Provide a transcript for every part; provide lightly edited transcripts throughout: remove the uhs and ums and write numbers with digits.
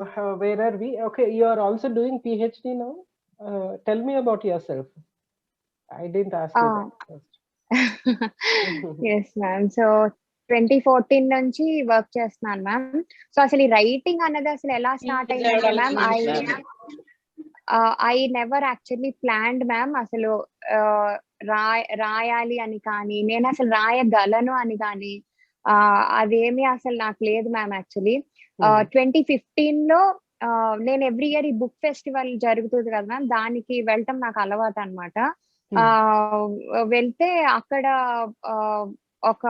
Where are we? Okay, you are also doing PhD now. Tell me about yourself. I didn't ask you that first. Yes ma'am. So 2014 నుంచి work చేస్తున్నాను ma'am. So అసలు ఈ writing అన్నది అసలు ఎలా start అయిందంటే ma'am, I never actually planned ma'am. అసలు రాయాలి అని కానీ, నేను అసలు రాయగలను అని కానీ అదేమి అసలు నాకు లేదు మ్యామ్. యాక్చువల్లీ 2015 లో నేను ఎవ్రీ ఇయర్ ఈ బుక్ ఫెస్టివల్ జరుగుతుంది కదా మ్యామ్, దానికి వెళ్ళటం నాకు అలవాటు అనమాట. వెళ్తే అక్కడ ఒక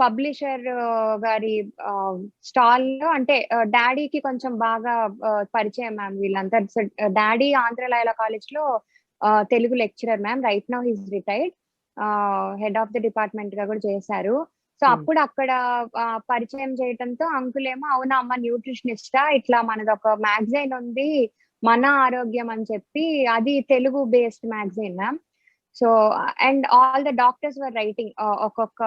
పబ్లిషర్ గారి స్టాల్ లో, అంటే డాడీకి కొంచెం బాగా పరిచయం మ్యామ్ వీళ్ళంతా. డాడీ ఆంధ్రలయలా కాలేజ్ లో Telugu lecturer ma'am. Right now he's retired, head of the department గా కూడా చేశారు. సో అప్పుడు అక్కడ పరిచయం చేయటంతో అంకుల్ ఏమో, అవునా అమ్మ న్యూట్రిషనిస్టా, ఇట్లా మనది ఒక మ్యాగజైన్ ఉంది మన ఆరోగ్యం అని చెప్పి, అది Telugu based magazine ma'am. So and all the doctors were writing ఒక్కొక్క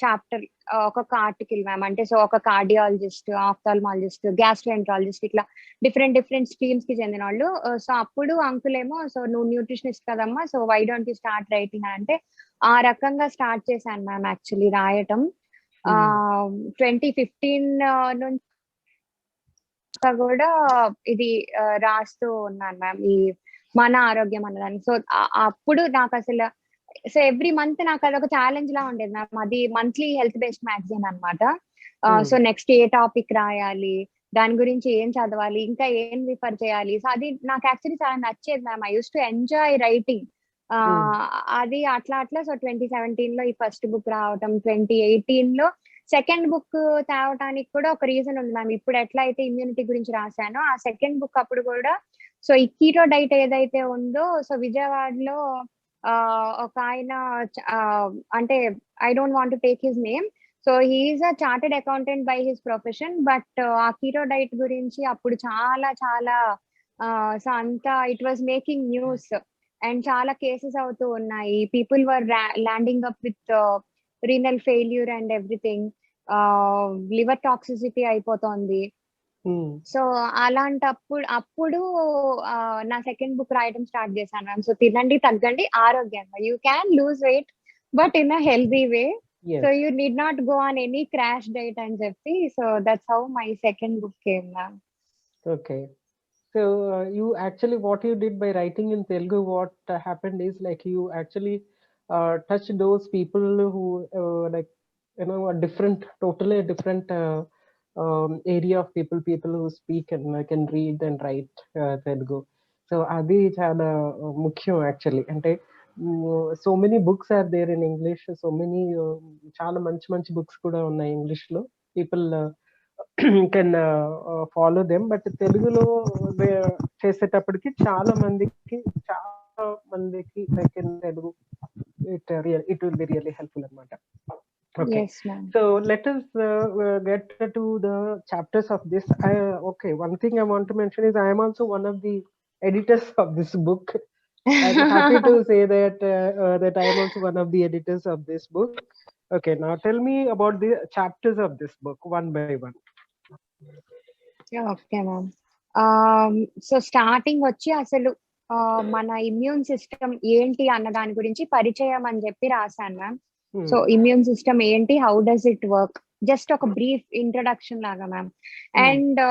చాప్టర్, ఒక్కొక్క ఆర్టికల్ మ్యామ్. అంటే సో ఒక కార్డియాలజిస్ట్, ఆఫ్థాల్మాలజిస్ట్, గ్యాస్ట్రోఎంట్రాలజిస్ట్, ఇట్లా డిఫరెంట్ స్ట్రీమ్స్ కి చెందిన వాళ్ళు. సో అప్పుడు అంకుల్ ఏమో, సో నువ్వు న్యూట్రిషనిస్ట్ కదమ్మా, so why don't you start writing అంటే ఆ రకంగా స్టార్ట్ చేశాను మ్యామ్ యాక్చువల్లీ రాయటం. 2015 నుంచి కూడా ఇది రాస్తూ ఉన్నాను మ్యామ్, ఈ మన ఆరోగ్యం అన్నదాన్ని. సో అప్పుడు నాకు అసలు, సో ఎవ్రీ మంత్ నాకు అదొక ఛాలెంజ్ లా ఉండేది మ్యామ్. అది మంత్లీ హెల్త్ బేస్డ్ మ్యాగజైన్ అనమాట. సో నెక్స్ట్ ఏ టాపిక్ రాయాలి, దాని గురించి ఏం చదవాలి, ఇంకా ఏం రిఫర్ చేయాలి. సో అది నాకు యాక్చువల్లీ చాలా నచ్చేది ma'am. I use to enjoy writing. అది అట్లా సో 2017 లో ఈ ఫస్ట్ బుక్ రావటం, 2018 లో సెకండ్ బుక్ తేవటానికి కూడా ఒక రీజన్ ఉంది మ్యామ్. ఇప్పుడు ఎట్లా అయితే ఇమ్యూనిటీ గురించి రాశానో, ఆ సెకండ్ బుక్ అప్పుడు కూడా, సో ఈ కీటో డైట్ ఏదైతే ఉందో, సో విజయవాడలో ఒక ఆయన, అంటే I don't want to take his name, so he's a chartered accountant by his profession. But ఆ కీటో డైట్ గురించి అప్పుడు చాలా సో అంతా it was making news and చాలా కేసెస్ అవుతూ ఉన్నాయి. People were landing up with renal failure and everything, liver toxicity అయిపోతోంది. So అలాంటప్పుడు నా సెకండ్ బుక్ రాయడం స్టార్ట్ చేశాను మ్యామ్. సో తినండి తగ్గండి ఆరోగ్యంగా, you can lose weight but in a healthy way, so you need not go on any crash diet అని చెప్పి. So that's how my second book came ma'am. Okay. So you actually, what you did by writing in Telugu, what happened is like you actually touched those people who like, you know, totally a different area of people who speak and can read and write Telugu. So adi chala mukhయం actually. Ante so many books are there in English, so many చాలా మంచి books కూడా ఉన్నాయి English లో. People can follow them. But తెలుగులో చేసేటప్పటికి చాలా మందికి like in Telugu it will be really helpful అనమాట. Okay. Yes ma'am. So let us get to the chapters of this. Okay, one thing I want to mention is I am also one of the editors of this book. I'm happy to say that that I am also one of the editors of this book. Okay, now tell me about the chapters of this book one by one. Okay ma'am. So starting వచ్చి అసలు మన immune system ఏంటి అన్న దాని గురించి పరిచయం అని చెప్పి రాశాను మ్యామ్. సో ఇమ్యూన్ సిస్టమ్ ఏంటి, how does it work, just ఒక బ్రీఫ్ ఇంట్రడక్షన్ లాగా మ్యామ్. అండ్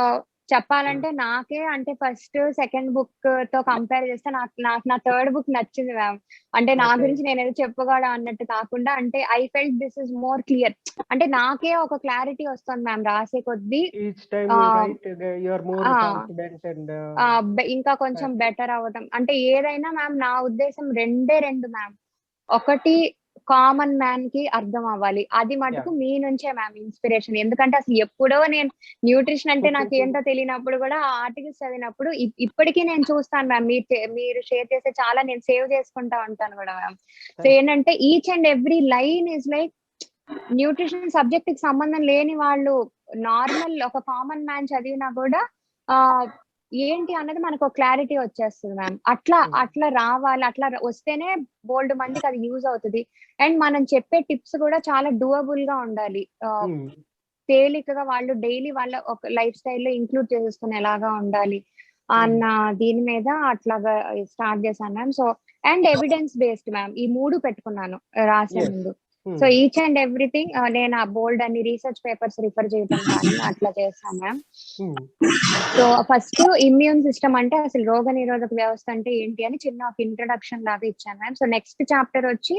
చెప్పాలంటే నాకే, అంటే ఫస్ట్ సెకండ్ బుక్ తో కంపేర్ చేస్తే నాకు నా థర్డ్ బుక్ నచ్చింది మ్యామ్. అంటే నా గురించి నేను ఏదో చెప్పుకోవడం అన్నట్టు కాకుండా, అంటే I felt this is more clear. అంటే నాకే ఒక క్లారిటీ వస్తుంది మ్యామ్ రాసే కొద్దీ. ఇంకా కొంచెం బెటర్ అవ్వడం, అంటే ఏదైనా మ్యామ్ నా ఉద్దేశం రెండు మ్యామ్. ఒకటి, కామన్ మ్యాన్ కి అర్థం అవ్వాలి, అది మటుకు మీ నుంచే మ్యామ్ ఇన్స్పిరేషన్. ఎందుకంటే అసలు ఎప్పుడో నేను న్యూట్రిషన్ అంటే నాకు ఏంటో తెలియనప్పుడు కూడా ఆ ఆర్టికల్స్ చదివినప్పుడు ఇప్పటికీ నేను చూస్తాను మ్యామ్. మీరు షేర్ చేసే చాలా నేను సేవ్ చేసుకుంటా ఉంటాను కూడా మ్యామ్. సో ఏంటంటే each and every line is like, nutrition subject కి సంబంధం లేని వాళ్ళు నార్మల్ ఒక కామన్ మ్యాన్ చదివినా కూడా ఏంటి అన్నది మనకు క్లారిటీ వచ్చేస్తుంది మ్యామ్. అట్లా రావాలి, అట్లా వస్తేనే బోల్డ్ మందికి అది యూజ్ అవుతుంది. అండ్ మనం చెప్పే టిప్స్ కూడా చాలా డూయబుల్ గా ఉండాలి. తేలికగా వాళ్ళు డైలీ వాళ్ళ ఒక లైఫ్ స్టైల్లో ఇంక్లూడ్ చేసేసుకునేలాగా ఉండాలి అన్న దీని మీద అట్లాగా స్టార్ట్ చేశాను ma'am. So and evidence based ma'am, ఈ 3 పెట్టుకున్నాను రాసే Yes. ముందు. సో ఈచ్ అండ్ ఎవ్రీథింగ్ నేను ఆ బోల్డ్ అన్ని రీసెర్చ్ పేపర్స్ రిఫర్ చేయడం కానీ అట్లా చేస్తాను ma'am. So first immune system అంటే అసలు రోగ నిరోధక వ్యవస్థ అంటే ఏంటి అని చిన్న ఒక ఇంట్రడక్షన్ లాగా ఇచ్చాను మ్యామ్. సో నెక్స్ట్ చాప్టర్ వచ్చి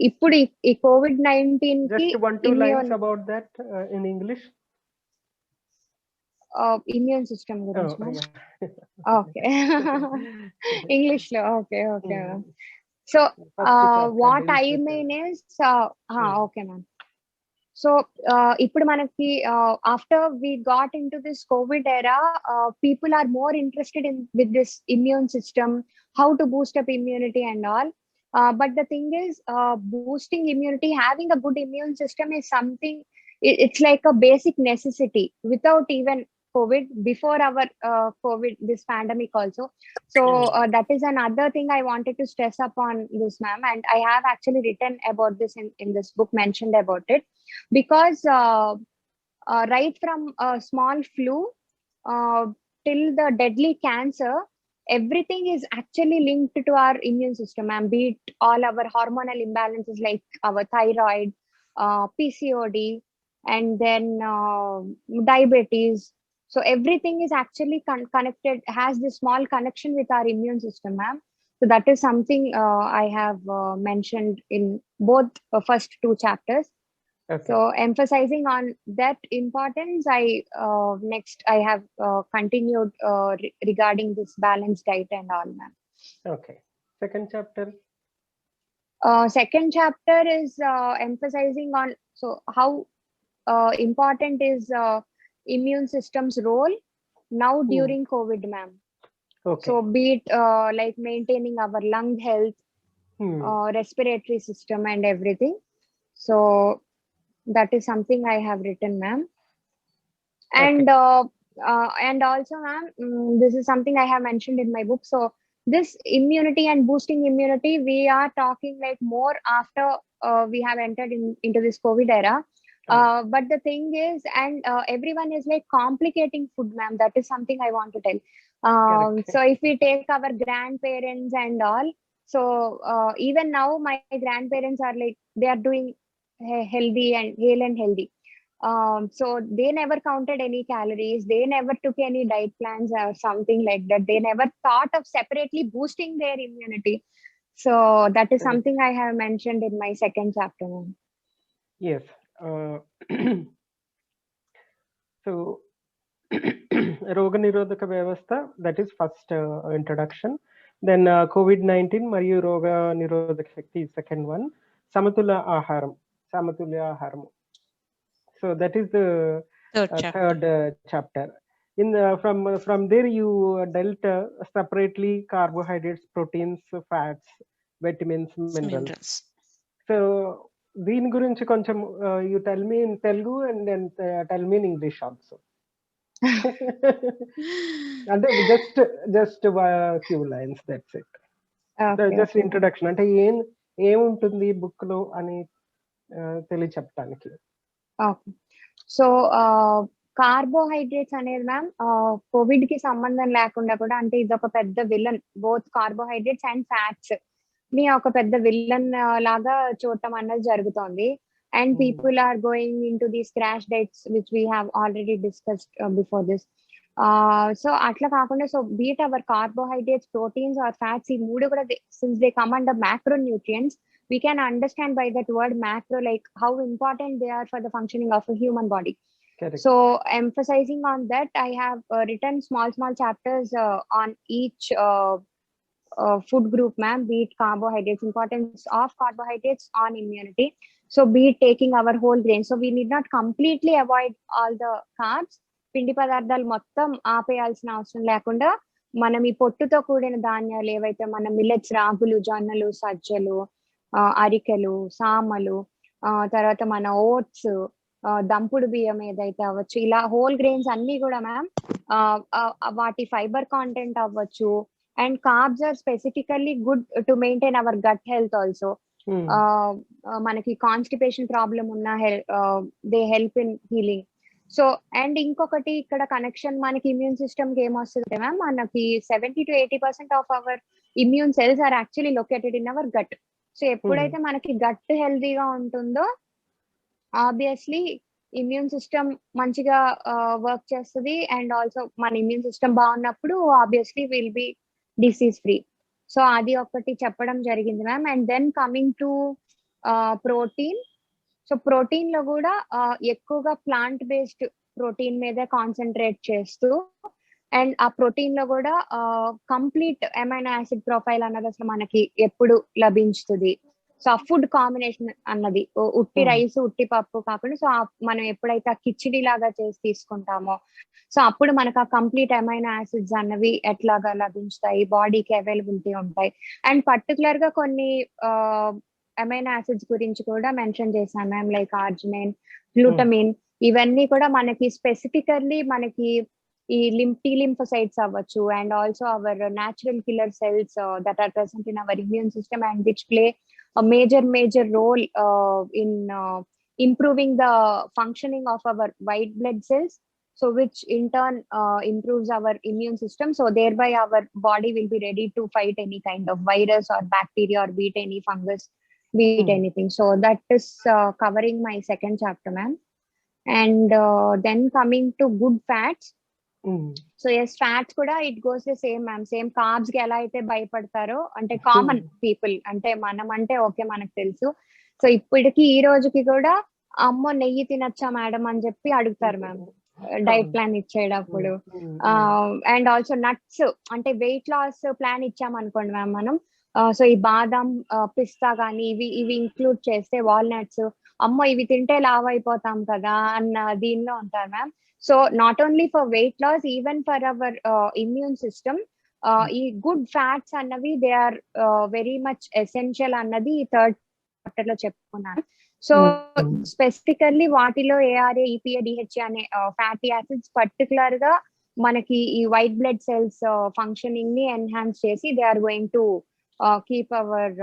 ఇప్పుడు ఈ COVID-19 కి Just 1-2 lines about that in English. Immune system గురించి మ్యామ్. ఓకే ఇంగ్లీష్ లో okay okay ma'am. So what I mean is okay ma'am. So ఇప్పుడు మనకి after we got into this COVID era people are more interested in with this immune system, how to boost up immunity and all. But the thing is, boosting immunity, having a good immune system is something, it's like a basic necessity without even COVID, before our COVID, this pandemic also. So that is another thing I wanted to stress upon this, ma'am. And I have actually written about this in this book, mentioned about it. Because right from a small flu till the deadly cancer, everything is actually linked to our immune system, and be it all our hormonal imbalances like our thyroid, PCOD, and then diabetes. So everything is actually connected, has this small connection with our immune system, ma'am. So that is something I have mentioned in both first 2 chapters. Okay. So emphasizing on that importance, next I have continued regarding this balanced diet and all, ma'am. Okay. Second chapter. Second chapter is emphasizing on how important is immune system's role now during COVID, ma'am. Okay. So be it like maintaining our lung health, respiratory system and everything. So that is something I have written, ma'am. And and also, ma'am, this is something I have mentioned in my book. So this immunity and boosting immunity, we are talking like more after we have entered into this COVID era. But the thing is, and everyone is like complicating food, ma'am. That is something I want to tell. So if we take our grandparents and all, so even now my grandparents are like, they are doing healthy and hale and healthy. So they never counted any calories, they never took any diet plans or something like that. They never thought of separately boosting their immunity. So that is something I have mentioned in my second chapter, ma'am. Yes. So రోగ నిరోధక వ్యవస్థ, that is first introduction. Then COVID-19 మరియు రోగ నిరోధక శక్తి is second one. సమతుల్య ఆహారం. So that is the third chapter. From there you dealt separately carbohydrates, proteins, fats, vitamins, minerals. So దీని గురించి కొంచెం you tell me in Telugu and then tell me in English also. అంటే just few lines, that's it. Okay, just introduction అంటే ఏముంటుంది book లో అని తెలియచెప్పడానికి. Okay. So carbohydrates అనేది మ్యామ్ కోవిడ్ కి సంబంధం లేకుండా కూడా, అంటే ఇది ఒక పెద్ద villain, both carbohydrates and fats ని ఒక పెద్ద విలన్ లాగా చూడటం అన్నది జరుగుతోంది. And people are going in to these crash diets which we have already discussed before this. So అట్లా కాకుండా, so be it our carbohydrates, proteins or fats, ఈ 3 కూడా since they come under macronutrients, we can understand by that word macro like how important they are for the functioning of a human body. Correct. So emphasizing on that, I have written small chapters on each food group, ma'am. Be it carbohydrates, importance of carbohydrates on immunity. So be it taking our whole grain. So we need not completely avoid all the carbs. పిండి పదార్థాలు మొత్తం ఆపేయాల్సిన అవసరం లేకుండా, మనం ఈ పొట్టుతో కూడిన ధాన్యాలు ఏవైతే మన మిల్లెట్స్, రాగులు, జొన్నలు, సజ్జలు, అరికెలు, సామలు, తర్వాత మన ఓట్స్, దంపుడు బియ్యం ఏదైతే అవ్వచ్చు, ఇలా హోల్ గ్రెయిన్స్ అన్ని కూడా మ్యామ్ వాటి ఫైబర్ కాంటెంట్ అవ్వచ్చు. And carbs are specifically good to maintain our gut health also. మనకి కాన్స్టిపేషన్ ప్రాబ్లం ఉన్న they help in healing. So and ఇంకొకటి ఇక్కడ కనెక్షన్ మనకి ఇమ్యూన్ సిస్టమ్ కి ఏమొస్తుంది మ్యామ్, మనకి 70 to 80% of our immune cells are actually located in our gut. So ఎప్పుడైతే మనకి గట్ హెల్దీగా ఉంటుందో ఆబ్వియస్లీ ఇమ్యూన్ సిస్టమ్ మంచిగా వర్క్ చేస్తుంది. అండ్ ఆల్సో మన ఇమ్యూన్ సిస్టమ్ బాగున్నప్పుడు obviously will be disease free. So అది ఒకటి చెప్పడం జరిగింది ma'am. And then coming to protein. So protein లో కూడా ఎక్కువగా ప్లాంట్ బేస్డ్ ప్రోటీన్ మీద కాన్సన్ట్రేట్ చేస్తూ, అండ్ ఆ ప్రోటీన్ లో కూడా కంప్లీట్ అమైనో యాసిడ్ ప్రొఫైల్ అన్నది అసలు మనకి ఎప్పుడు లభించుతుంది. సో ఆ ఫుడ్ కాంబినేషన్ అన్నది ఉట్టి రైస్ ఉట్టి పప్పు కాకుండా, సో మనం ఎప్పుడైతే ఆ కిచిడి లాగా చేసి తీసుకుంటామో, సో అప్పుడు మనకు ఆ కంప్లీట్ అమైనో యాసిడ్స్ అన్నవి ఎట్లాగా లభించుతాయి, బాడీకి అవైలబిలిటీ ఉంటాయి. అండ్ పర్టికులర్ గా కొన్ని అమైనో యాసిడ్స్ గురించి కూడా మెన్షన్ చేశాను మ్యామ్, లైక్ ఆర్జినైన్, గ్లూటమిన్. ఇవన్నీ కూడా మనకి స్పెసిఫికల్లీ మనకి ఈ టీ లింఫోసైట్స్ అవ్వచ్చు, and also our natural killer cells that are present in our immune system and which play a major role in improving the functioning of our white blood cells, so which in turn improves our immune system, so thereby our body will be ready to fight any kind of virus or bacteria or beat any fungus, beat anything. So that is covering my second chapter, ma'am. And then coming to good fats. So yes fats కూడా it goes the same ma'am, same carbs కి ఎలా అయితే భయపడతారో, అంటే common people అంటే మనం అంటే okay మనకు తెలుసు. సో ఇప్పటికి ఈ రోజుకి కూడా అమ్మో నెయ్యి తినచ్చా మేడం అని చెప్పి అడుగుతారు మ్యామ్ డైట్ ప్లాన్ ఇచ్చేటప్పుడు. అండ్ ఆల్సో నట్స్, అంటే వెయిట్ లాస్ ప్లాన్ ఇచ్చామనుకోండి మ్యామ్ మనం, సో ఈ బాదం పిస్తా కానీ ఇవి ఇంక్లూడ్ చేస్తే, వాల్నట్స్, అమ్మో ఇవి తింటే లావ్ అయిపోతాం కదా అన్న దీనిలో ఉంటారు ma'am. So not only for weight loss, even for our immune system, ఈ గుడ్ ఫ్యాట్స్ అన్నవి they are very much essential అన్నది థర్డ్ చాప్టర్ లో చెప్పుకున్నాను. సో స్పెసిఫికల్లీ వాటిలో ఏఆర్ఏ, ఈపీఏ, డిహెచ్ఏ అనే ఫ్యాటీ యాసిడ్స్ పర్టికులర్ గా మనకి ఈ వైట్ బ్లడ్ సెల్స్ ఫంక్షనింగ్ ని ఎన్హాన్స్ చేసి they are going to keep our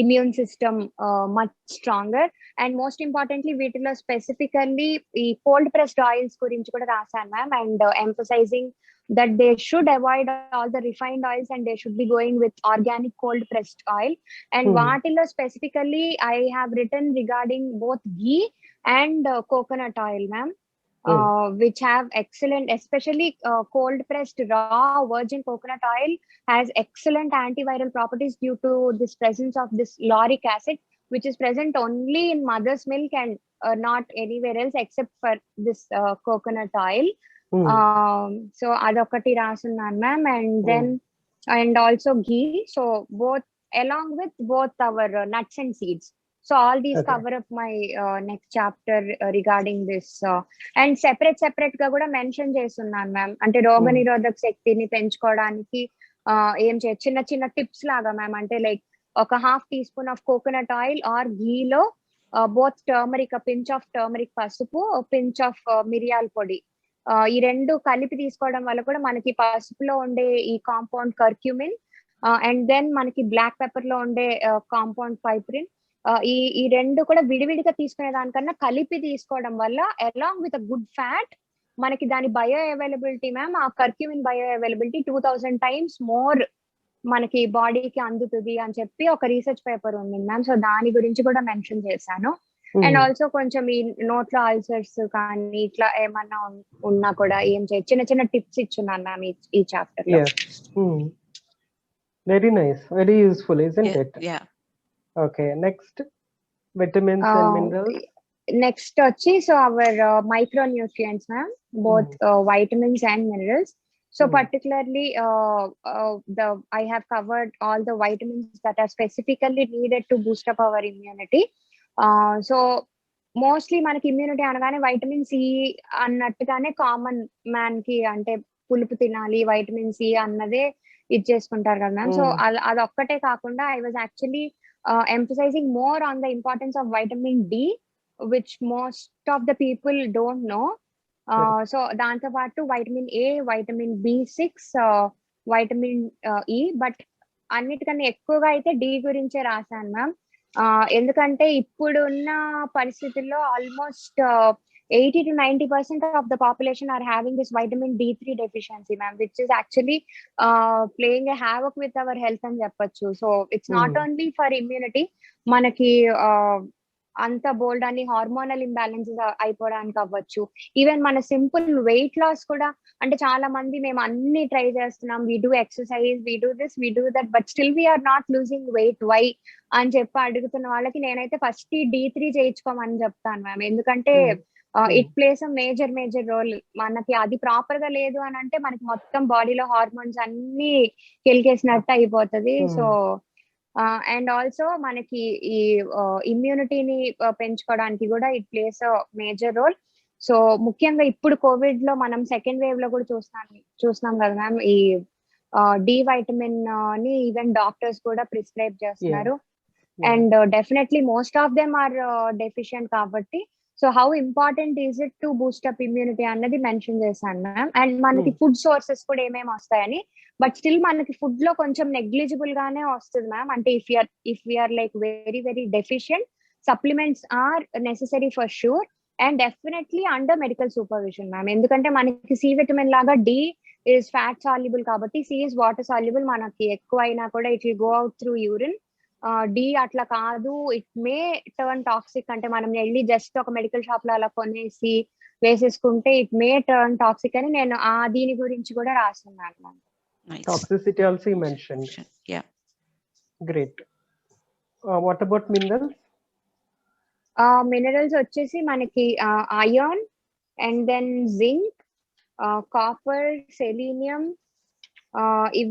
immune system much stronger. And most importantly వీటిలో స్పెసిఫికల్లీ ఈ కోల్డ్ ప్రెస్డ్ ఆయిల్స్ గురించి కూడా రాశాను ma'am, and emphasising that they should avoid all the refined oils and they should be going with organic cold pressed oil. And vaatilo specifically I have written regarding both ghee and coconut oil, ma'am, which have excellent, especially cold pressed raw virgin coconut oil has excellent antiviral properties due to this presence of this lauric acid, which is present only in mother's milk and not anywhere else except for this coconut oil. So adokati rasunnanu ma'am. And then and also ghee, so both along with both our nuts and seeds. So all these cover up my next chapter regarding this. And separate ga kuda mention chestunnanu ma'am, ante roga nirodhak shaktini penchukodaniki em chiన్న tips laga ma'am, ante like oka half teaspoon of coconut oil or ghee lo both turmeric, a pinch of turmeric pasupu, a pinch of మిరియాల పొడి, ఈ రెండు కలిపి తీసుకోవడం వల్ల కూడా మనకి పసుపులో ఉండే ఈ కాంపౌండ్ కర్క్యూమిన్ అండ్ దెన్ మనకి బ్లాక్ పెప్పర్ లో ఉండే కాంపౌండ్ పైప్రిన్, ఈ రెండు కూడా విడివిడిగా తీసుకునే దానికన్నా కలిపి తీసుకోవడం వల్ల అలాంగ్ విత్ గుడ్ ఫ్యాట్ మనకి దాని బయో అవైలబిలిటీ మ్యామ్, ఆ curcumin bio availability 2000 times more మనకి బాడీకి అందుతుంది అని చెప్పి ఒక రీసెర్చ్ పేపర్ ఉంది మ్యామ్. సో దాని గురించి కూడా మెన్షన్ చేశాను. అండ్ ఆల్సో కొంచెం ఈ నోట్లో అల్సర్స్ కానీ ఇట్లా ఏమన్నా ఉన్నా కూడా ఏం చిన్న టిప్స్ ఇచ్చున్నాను మ్యామ్ ఈ చాప్టర్ లో. Very nice, very useful, isn't it? Yeah. Okay, next, vitamins and minerals. Next వచ్చి so our micronutrients ma'am, both vitamins and minerals. So particularly I have covered all the vitamins that are specifically needed to boost up our immunity. So mostly మనకి immunity అనగానే vitamin C అన్నట్టుగానే common man కి, అంటే పులుపు తినాలి vitamin C అన్నదే ఇది చేసుకుంటారు కదా మ్యామ్. సో అది ఒక్కటే కాకుండా I was actually emphasizing more on the importance of vitamin D, which most of the people don't know. So దాంతో పాటు vitamin A, vitamin B6, vitamin E, but అన్నిటికన్నా ఎక్కువగా అయితే డి గురించే రాశాను మ్యామ్. ఎందుకంటే ఇప్పుడున్న పరిస్థితుల్లో almost 80 to 90% of the population are having this vitamin D3 deficiency, ma'am, which is actually playing a havoc with our health అని చెప్పొచ్చు. So it's not only for immunity, మనకి అంత బోల్డ్ అని హార్మోనల్ ఇంబ్యాలెన్సెస్ అయిపోవడానికి అవ్వచ్చు. ఈవెన్ మన సింపుల్ వెయిట్ లాస్ కూడా, అంటే చాలా మంది మేము అన్ని ట్రై చేస్తున్నాం, we do exercise, we do this, we do that, but still we're not losing weight, why అని చెప్పి అడుగుతున్న వాళ్ళకి నేనైతే ఫస్ట్ D3 చేయించుకోమని చెప్తాను మ్యామ్. ఎందుకంటే it plays a major role. మనకి అది ప్రాపర్ గా లేదు అని అంటే మనకి మొత్తం బాడీలో హార్మోన్స్ అన్ని కెలికేసినట్టు అయిపోతుంది. సో అండ్ ఆల్సో మనకి ఈ ఇమ్యూనిటీని పెంచుకోవడానికి కూడా it plays a major role. So ముఖ్యంగా ఇప్పుడు కోవిడ్ లో మనం సెకండ్ వేవ్ లో కూడా చూస్తున్నాం కదా మ్యామ్, ఈ డి వైటమిన్ ని ఈవెన్ డాక్టర్స్ కూడా ప్రిస్క్రైబ్ చేస్తున్నారు. And definitely most of them are deficient కాబట్టి, so how important is it to boost up immunity అన్నది మెన్షన్ చేశాను మ్యామ్. అండ్ మనకి ఫుడ్ సోర్సెస్ కూడా ఏమేమి వస్తాయని, బట్ స్టిల్ మనకి ఫుడ్ లో కొంచెం నెగ్లిజిబుల్ గానే వస్తుంది మ్యామ్. అంటే if we're like very deficient, supplements are necessary for sure and definitely under medical supervision ma'am. ఎందుకంటే మనకి సి విటమిన్ లాగా డి ఈజ్ ఫ్యాట్ సాల్యుబుల్ కాబట్టి, సి ఈజ్ వాటర్ సాల్యుబుల్. మనకి ఎక్కువ అయినా కూడా it will go out through urine. D అట్లా కాదు, ఇట్ మే టర్న్ టాక్సిక్. అంటే మనం వెళ్ళి జస్ట్ ఒక మెడికల్ షాప్ లో అలా కొనేసి వేసేసుకుంటే ఇట్ మే టర్న్ టాక్సిక్ అని నేను దీని గురించి కూడా రాస్తున్నాను. Toxicity also you mentioned. Yeah. Great. What about minerals? Minerals వచ్చేసి మనకి iron and then zinc, copper, selenium,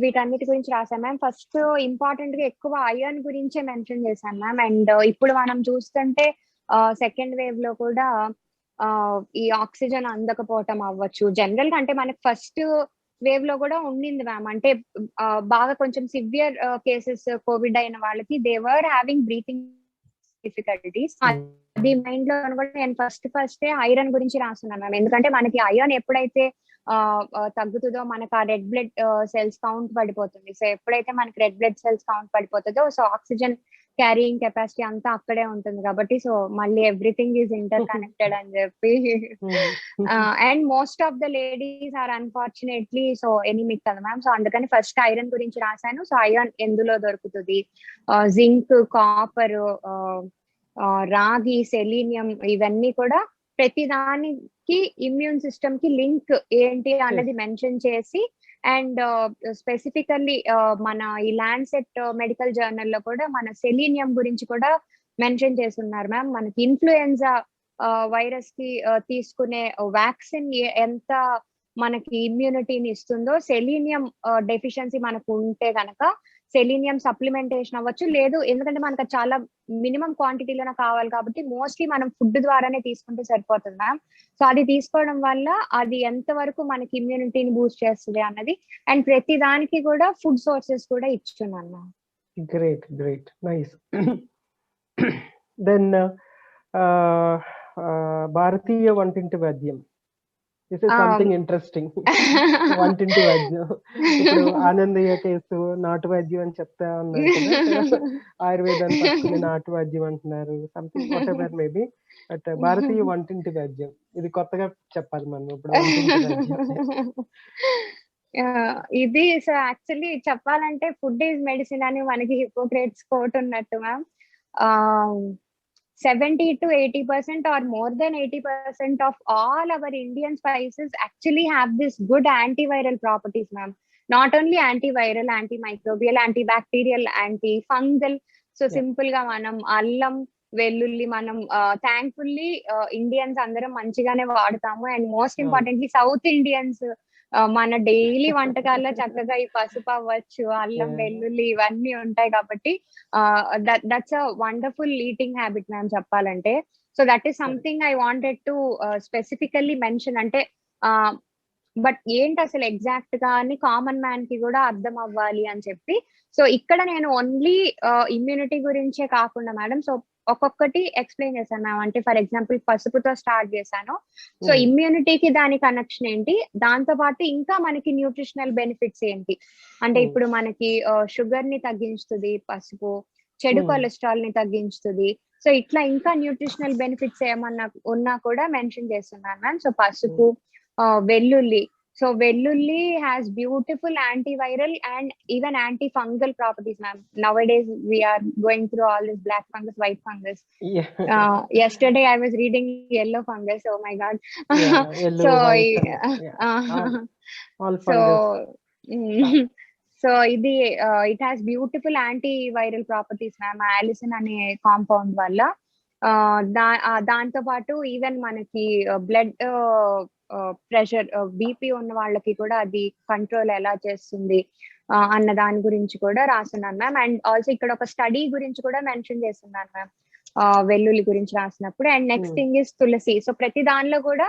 వీటన్నిటి గురించి రాసాను మ్యామ్. ఫస్ట్ ఇంపార్టెంట్ గా ఎక్కువ ఐరన్ గురించే మెన్షన్ చేశాను మ్యామ్. అండ్ ఇప్పుడు మనం చూస్తుంటే సెకండ్ వేవ్ లో కూడా ఈ ఆక్సిజన్ అందకపోవటం అవ్వచ్చు జనరల్ గా. అంటే మనకి ఫస్ట్ వేవ్ లో కూడా ఉండింది మ్యామ్. అంటే బాగా కొంచెం సివియర్ కేసెస్ కోవిడ్ అయిన వాళ్ళకి they were having breathing difficulties. అది మైండ్ లో కూడా నేను ఫస్ట్ ఐరన్ గురించి రాస్తున్నాను మ్యామ్. ఎందుకంటే మనకి ఐరన్ ఎప్పుడైతే తగ్గుతుందో మనకు ఆ రెడ్ బ్లడ్ సెల్స్ కౌంట్ పడిపోతుంది. సో ఎప్పుడైతే మనకి రెడ్ బ్లడ్ సెల్స్ కౌంట్ పడిపోతుందో, సో ఆక్సిజన్ క్యారీయింగ్ కెపాసిటీ అంతా అక్కడే ఉంటుంది కాబట్టి, సో మళ్ళీ ఎవ్రీథింగ్ ఈజ్ ఇంటర్ కనెక్టెడ్ అని చెప్పి. And most of the ladies are unfortunately so anaemic కదా మ్యామ్. సో అందుకని ఫస్ట్ ఐరన్ గురించి రాశాను. సో ఐరన్ ఎందులో దొరుకుతుంది, జింక్, కాపర్, రాగి, సెలీనియం, ఇవన్నీ కూడా ప్రతి దానికి ఇమ్యూన్ సిస్టమ్ కి లింక్ ఏంటి అన్నది మెన్షన్ చేసి, అండ్ స్పెసిఫికల్లీ మన ఈ ల్యాన్సెట్ మెడికల్ జర్నల్ లో కూడా మన సెలీనియం గురించి కూడా మెన్షన్ చేస్తున్నారు మ్యామ్. మనకి ఇన్ఫ్లుయెన్జా వైరస్ కి తీసుకునే వ్యాక్సిన్ ఎంత మనకి ఇమ్యూనిటీని ఇస్తుందో, సెలీనియం డెఫిషియన్సీ మనకు ఉంటే గనక సెలీనియం సప్లిమెంటేషన్ అవ్వచ్చు. లేదు, ఎందుకంటే మనకు చాలా మినిమం క్వాంటిటీలోనే కావాలి కాబట్టి మోస్ట్లీ మనం ఫుడ్ ద్వారానే తీసుకుంటే సరిపోతుంది మ్యామ్. సో అది తీసుకోవడం వల్ల అది ఎంత వరకు మనకి ఇమ్యూనిటీని బూస్ట్ చేస్తుంది అన్నది, అండ్ ప్రతి దానికి కూడా ఫుడ్ సోర్సెస్ కూడా ఇచ్చున్నాను మ్యామ్. Great, nice. Then భారతీయ వంటింటి వైద్యం. This is something interesting. వంటింటి వైద్యం. ఇప్పుడు ఆనందయ్య కేసు నాటు వైద్యం అని చెప్తా ఉన్నారు కదా, ఆయుర్వేదాన్ని పట్టుకుని నాటు వైద్యం అంటున్నారు, something whatever maybe. But భారతీయ వంటింటి వైద్యం ఇది కొత్తగా చెప్పాలి మనం ఇప్పుడు. ఇది సో యాక్చువల్లీ చెప్పాలంటే ఫుడ్ ఈజ్ మెడిసిన్ అని మనకి హిపోక్రేట్స్ కోట్ ఉన్నట్టు ma'am. 70 to 80% or more than 80% of all our Indian spices actually have this good antiviral properties, ma'am. Not only antiviral, antimicrobial, antibacterial, antifungal. So simple ga manam allam, వెల్లుల్లి మనం thankfully Indians అందరం మంచిగానే వాడతాము. And most importantly south Indians మన daily వంటకాల్లో చక్కగా ఈ పసుపు అవ్వచ్చు, అల్లం, వెల్లుల్లి ఇవన్నీ ఉంటాయి కాబట్టి that's a wonderful eating habit ma'am చెప్పాలంటే. So that is something I wanted to specifically mention. అంటే బట్ ఏంటి అసలు ఎగ్జాక్ట్ గా అని కామన్ మ్యాన్ కి కూడా అర్థం అవ్వాలి అని చెప్పి, సో ఇక్కడ నేను ఓన్లీ ఇమ్యూనిటీ గురించే కాకుండా మేడం, సో ఒక్కొక్కటి ఎక్స్ప్లెయిన్ చేశాను మ్యామ్. అంటే ఫర్ ఎగ్జాంపుల్ పసుపుతో స్టార్ట్ చేశాను. సో ఇమ్యూనిటీకి దాని కనెక్షన్ ఏంటి, దాంతో పాటు ఇంకా మనకి న్యూట్రిషనల్ బెనిఫిట్స్ ఏంటి అంటే ఇప్పుడు మనకి షుగర్ ని తగ్గించుతుంది పసుపు, చెడు కొలెస్ట్రాల్ ని తగ్గించుతుంది. సో ఇట్లా ఇంకా న్యూట్రిషనల్ బెనిఫిట్స్ ఏమన్నా ఉన్నా కూడా మెన్షన్ చేస్తున్నాను మ్యామ్. సో పసుపు, వెల్లుల్లి. సో వెల్లుల్లి has beautiful antiviral and even anti fungal properties ma'am. Nowadays we are going through all this black fungus, white fungus. Yeah. Yesterday I was reading yellow fungus. Oh my god. Yeah, yellow, So white, and yeah, all so fungus. So ఇది it has beautiful antiviral properties ma'am, allicin అనే compound వల్ల. దాంతో పాటు even మనకి blood pressure, BP ఉన్న వాళ్ళకి కూడా అది కంట్రోల్ ఎలా చేస్తుంది అన్న దాని గురించి కూడా రాస్తున్నాను మ్యామ్. అండ్ ఆల్సో ఇక్కడ ఒక స్టడీ గురించి కూడా మెన్షన్ చేస్తున్నాను మ్యామ్, వెల్లుల్లి గురించి రాసినప్పుడు. And next thing is tulsi. So ప్రతి దానిలో కూడా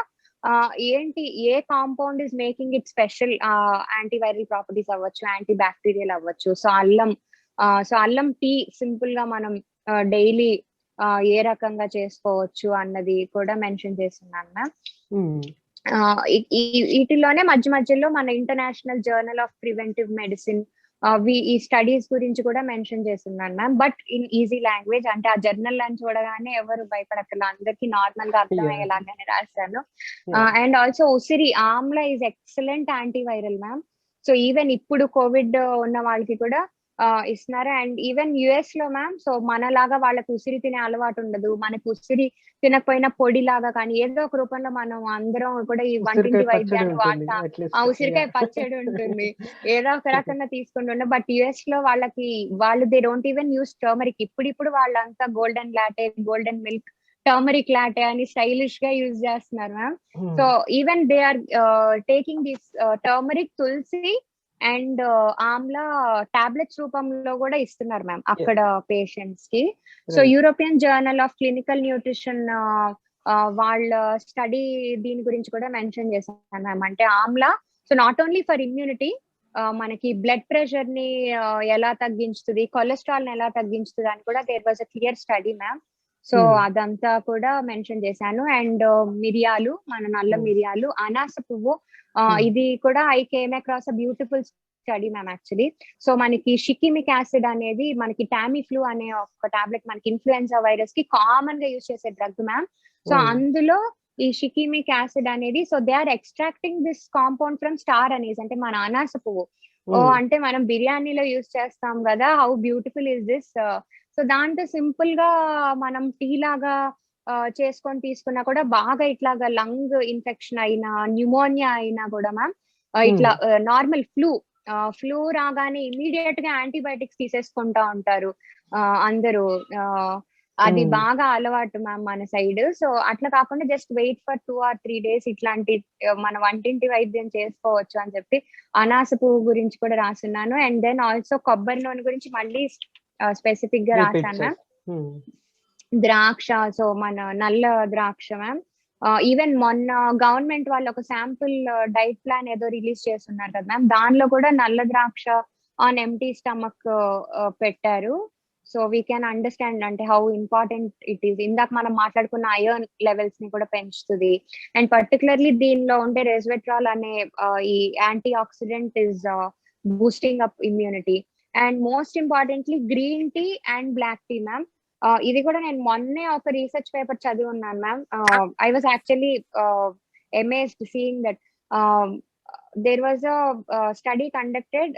ఏంటి, ఏ compound is making it special, antiviral properties అవ్వచ్చు, యాంటీ బ్యాక్టీరియల్ అవ్వచ్చు. సో అల్లం టీ సింపుల్ గా మనం డైలీ ఏ రకంగా చేసుకోవచ్చు అన్నది కూడా మెన్షన్ చేస్తున్నాను మ్యామ్. వీటిలోనే మధ్య మధ్యలో మన international journal of preventive medicine ఈ స్టడీస్ గురించి కూడా మెన్షన్ చేస్తున్నాను ma'am, but in easy language. అంటే ఆ జర్నల్ అని చూడగానే ఎవరు భయపడక్కల, అందరికి నార్మల్ గా అర్థమయ్యేలాగానే రాశాను. అండ్ ఆల్సో ఉసిరి, Amla is excellent antiviral ma'am. So even ఇప్పుడు కోవిడ్ ఉన్న వాళ్ళకి కూడా ఇస్తున్నారు. అండ్ ఈవెన్ యుఎస్ లో మ్యామ్, సో మనలాగా వాళ్ళకి ఉసిరి తినే అలవాటు ఉండదు. మనకి ఉసిరి తినకపోయినా పొడి లాగా కానీ ఏదో ఒక రూపంలో మనం అందరం కూడా ఈ వంటింటి వైద్యాన్ని వాడతాం. ఉసిరికాయ పచ్చడి ఉంటుంది, ఏదో ఒక రకంగా తీసుకుంటుండే. బట్ యుఎస్ లో వాళ్ళు they don't even use turmeric. ఇప్పుడు వాళ్ళంతా golden latte, golden milk, turmeric latte అని స్టైలిష్ గా యూజ్ చేస్తున్నారు ma'am. So even they are taking this turmeric, tulsi and amla tablets రూపంలో కూడా ఇస్తున్నారు మ్యామ్ అక్కడ పేషెంట్స్ కి. So European journal of clinical nutrition వాళ్ళ స్టడీ దీని గురించి కూడా మెన్షన్ చేశాను మ్యామ్. అంటే amla so not only for immunity, మనకి బ్లడ్ ప్రెషర్ ని ఎలా తగ్గించుతుంది, కొలెస్ట్రాల్ ని ఎలా తగ్గించుతుంది అని కూడా there was a clear study ma'am. So అదంతా కూడా మెన్షన్ చేశాను. అండ్ మిరియాలు, మన నల్ల మిరియాలు, అనాస పువ్వు, ఇది కూడా I came across a beautiful study ma'am actually. So మనకి షికిమిక్ యాసిడ్ అనేది మనకి టామిఫ్లూ అనే ఒక టాబ్లెట్ మనకి ఇన్ఫ్లుయెన్జా వైరస్ కి కామన్ గా యూజ్ చేసే డ్రగ్ మ్యామ్. సో అందులో ఈ షికిమిక్ యాసిడ్ అనేది, so they are extracting this compound from star anise, అంటే మన అనాస పువ్వు. అంటే మనం బిర్యానీలో యూజ్ చేస్తాం కదా, how beautiful is this. So దాంతో సింపుల్ గా మనం టీ లాగా చేసుకొని తీసుకున్నా కూడా బాగా ఇట్లాగా లంగ్ ఇన్ఫెక్షన్ అయినా, న్యూమోనియా అయినా కూడా మ్యామ్, ఇట్లా నార్మల్ ఫ్లూ రాగానే ఇమీడియట్ గా యాంటీబయాటిక్స్ తీసేసుకుంటా ఉంటారు అందరూ. అది బాగా అలవాటు మ్యామ్ మన సైడ్. సో అట్లా కాకుండా just wait for 2 or 3 days ఇట్లాంటి మన వంటింటి వైద్యం చేసుకోవచ్చు అని చెప్పి అనాస పువ్వు గురించి కూడా రాస్తున్నాను. అండ్ దెన్ ఆల్సో కొబ్బరి నూనె గురించి మళ్ళీ స్పెసిఫిక్ గా రాశాను మ్యామ్. ద్రాక్ష, సో మన నల్ల ద్రాక్ష మ్యామ్. ఈవెన్ మొన్న గవర్నమెంట్ వాళ్ళు ఒక శాంపుల్ డైట్ ప్లాన్ ఏదో రిలీజ్ చేస్తున్నారు కదా మ్యామ్, దానిలో కూడా నల్ల ద్రాక్ష ఆన్ ఎంటీ స్టమక్ పెట్టారు. సో వీ కెన్ అండర్స్టాండ్ అంటే హౌ ఇంపార్టెంట్ ఇట్ ఈస్. ఇందాక మనం మాట్లాడుకున్న ఐరన్ లెవెల్స్ ని కూడా పెంచుతుంది. అండ్ పర్టికులర్లీ దీనిలో ఉండే రెస్వెట్రాల్ అనే ఈ antioxidant is boosting up immunity. And most importantly green tea and black tea ma'am. ఇది కూడా నేను మొన్నే ఒక రీసెర్చ్ పేపర్ చదివి ఉన్నాను ma'am. I was actually amazed seeing that there was a study conducted.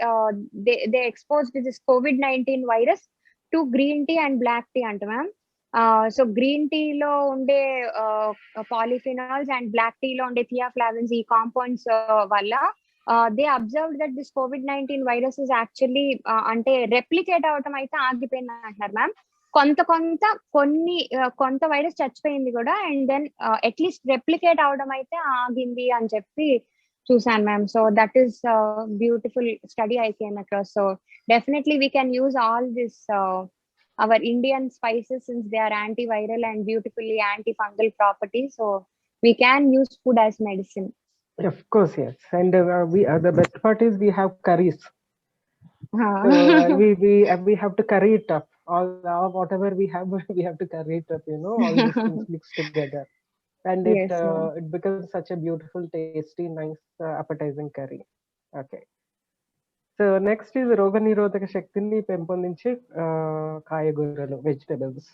They exposed this COVID-19 virus to green tea and black tea anta ma'am. So green tea lo unde polyphenols and black tea lo unde theaflavins ee compounds valla they observed that this COVID-19 virus is actually ante replicate avatam aithe aagipoyinది antaru ma'am. కొంత virus చచ్చిపోయింది కూడా, and then at least replicate అవడం అయితే ఆగింది అని చెప్పి చూసాను ma'am. So that is beautiful study I came across. So definitely we can use all this our Indian spices since they are antiviral and beautifully antifungal properties. So we can use food as medicine. Of course, yes. And the best part is we have curries. So we have to curry it up. All whatever we have to curry it up. All these things mixed together, and Yes, it becomes such a beautiful, tasty, nice, appetizing curry. Okay. So next is రోగనిరోధక శక్తిని పెంపొందించే కాయగూరలు, vegetables.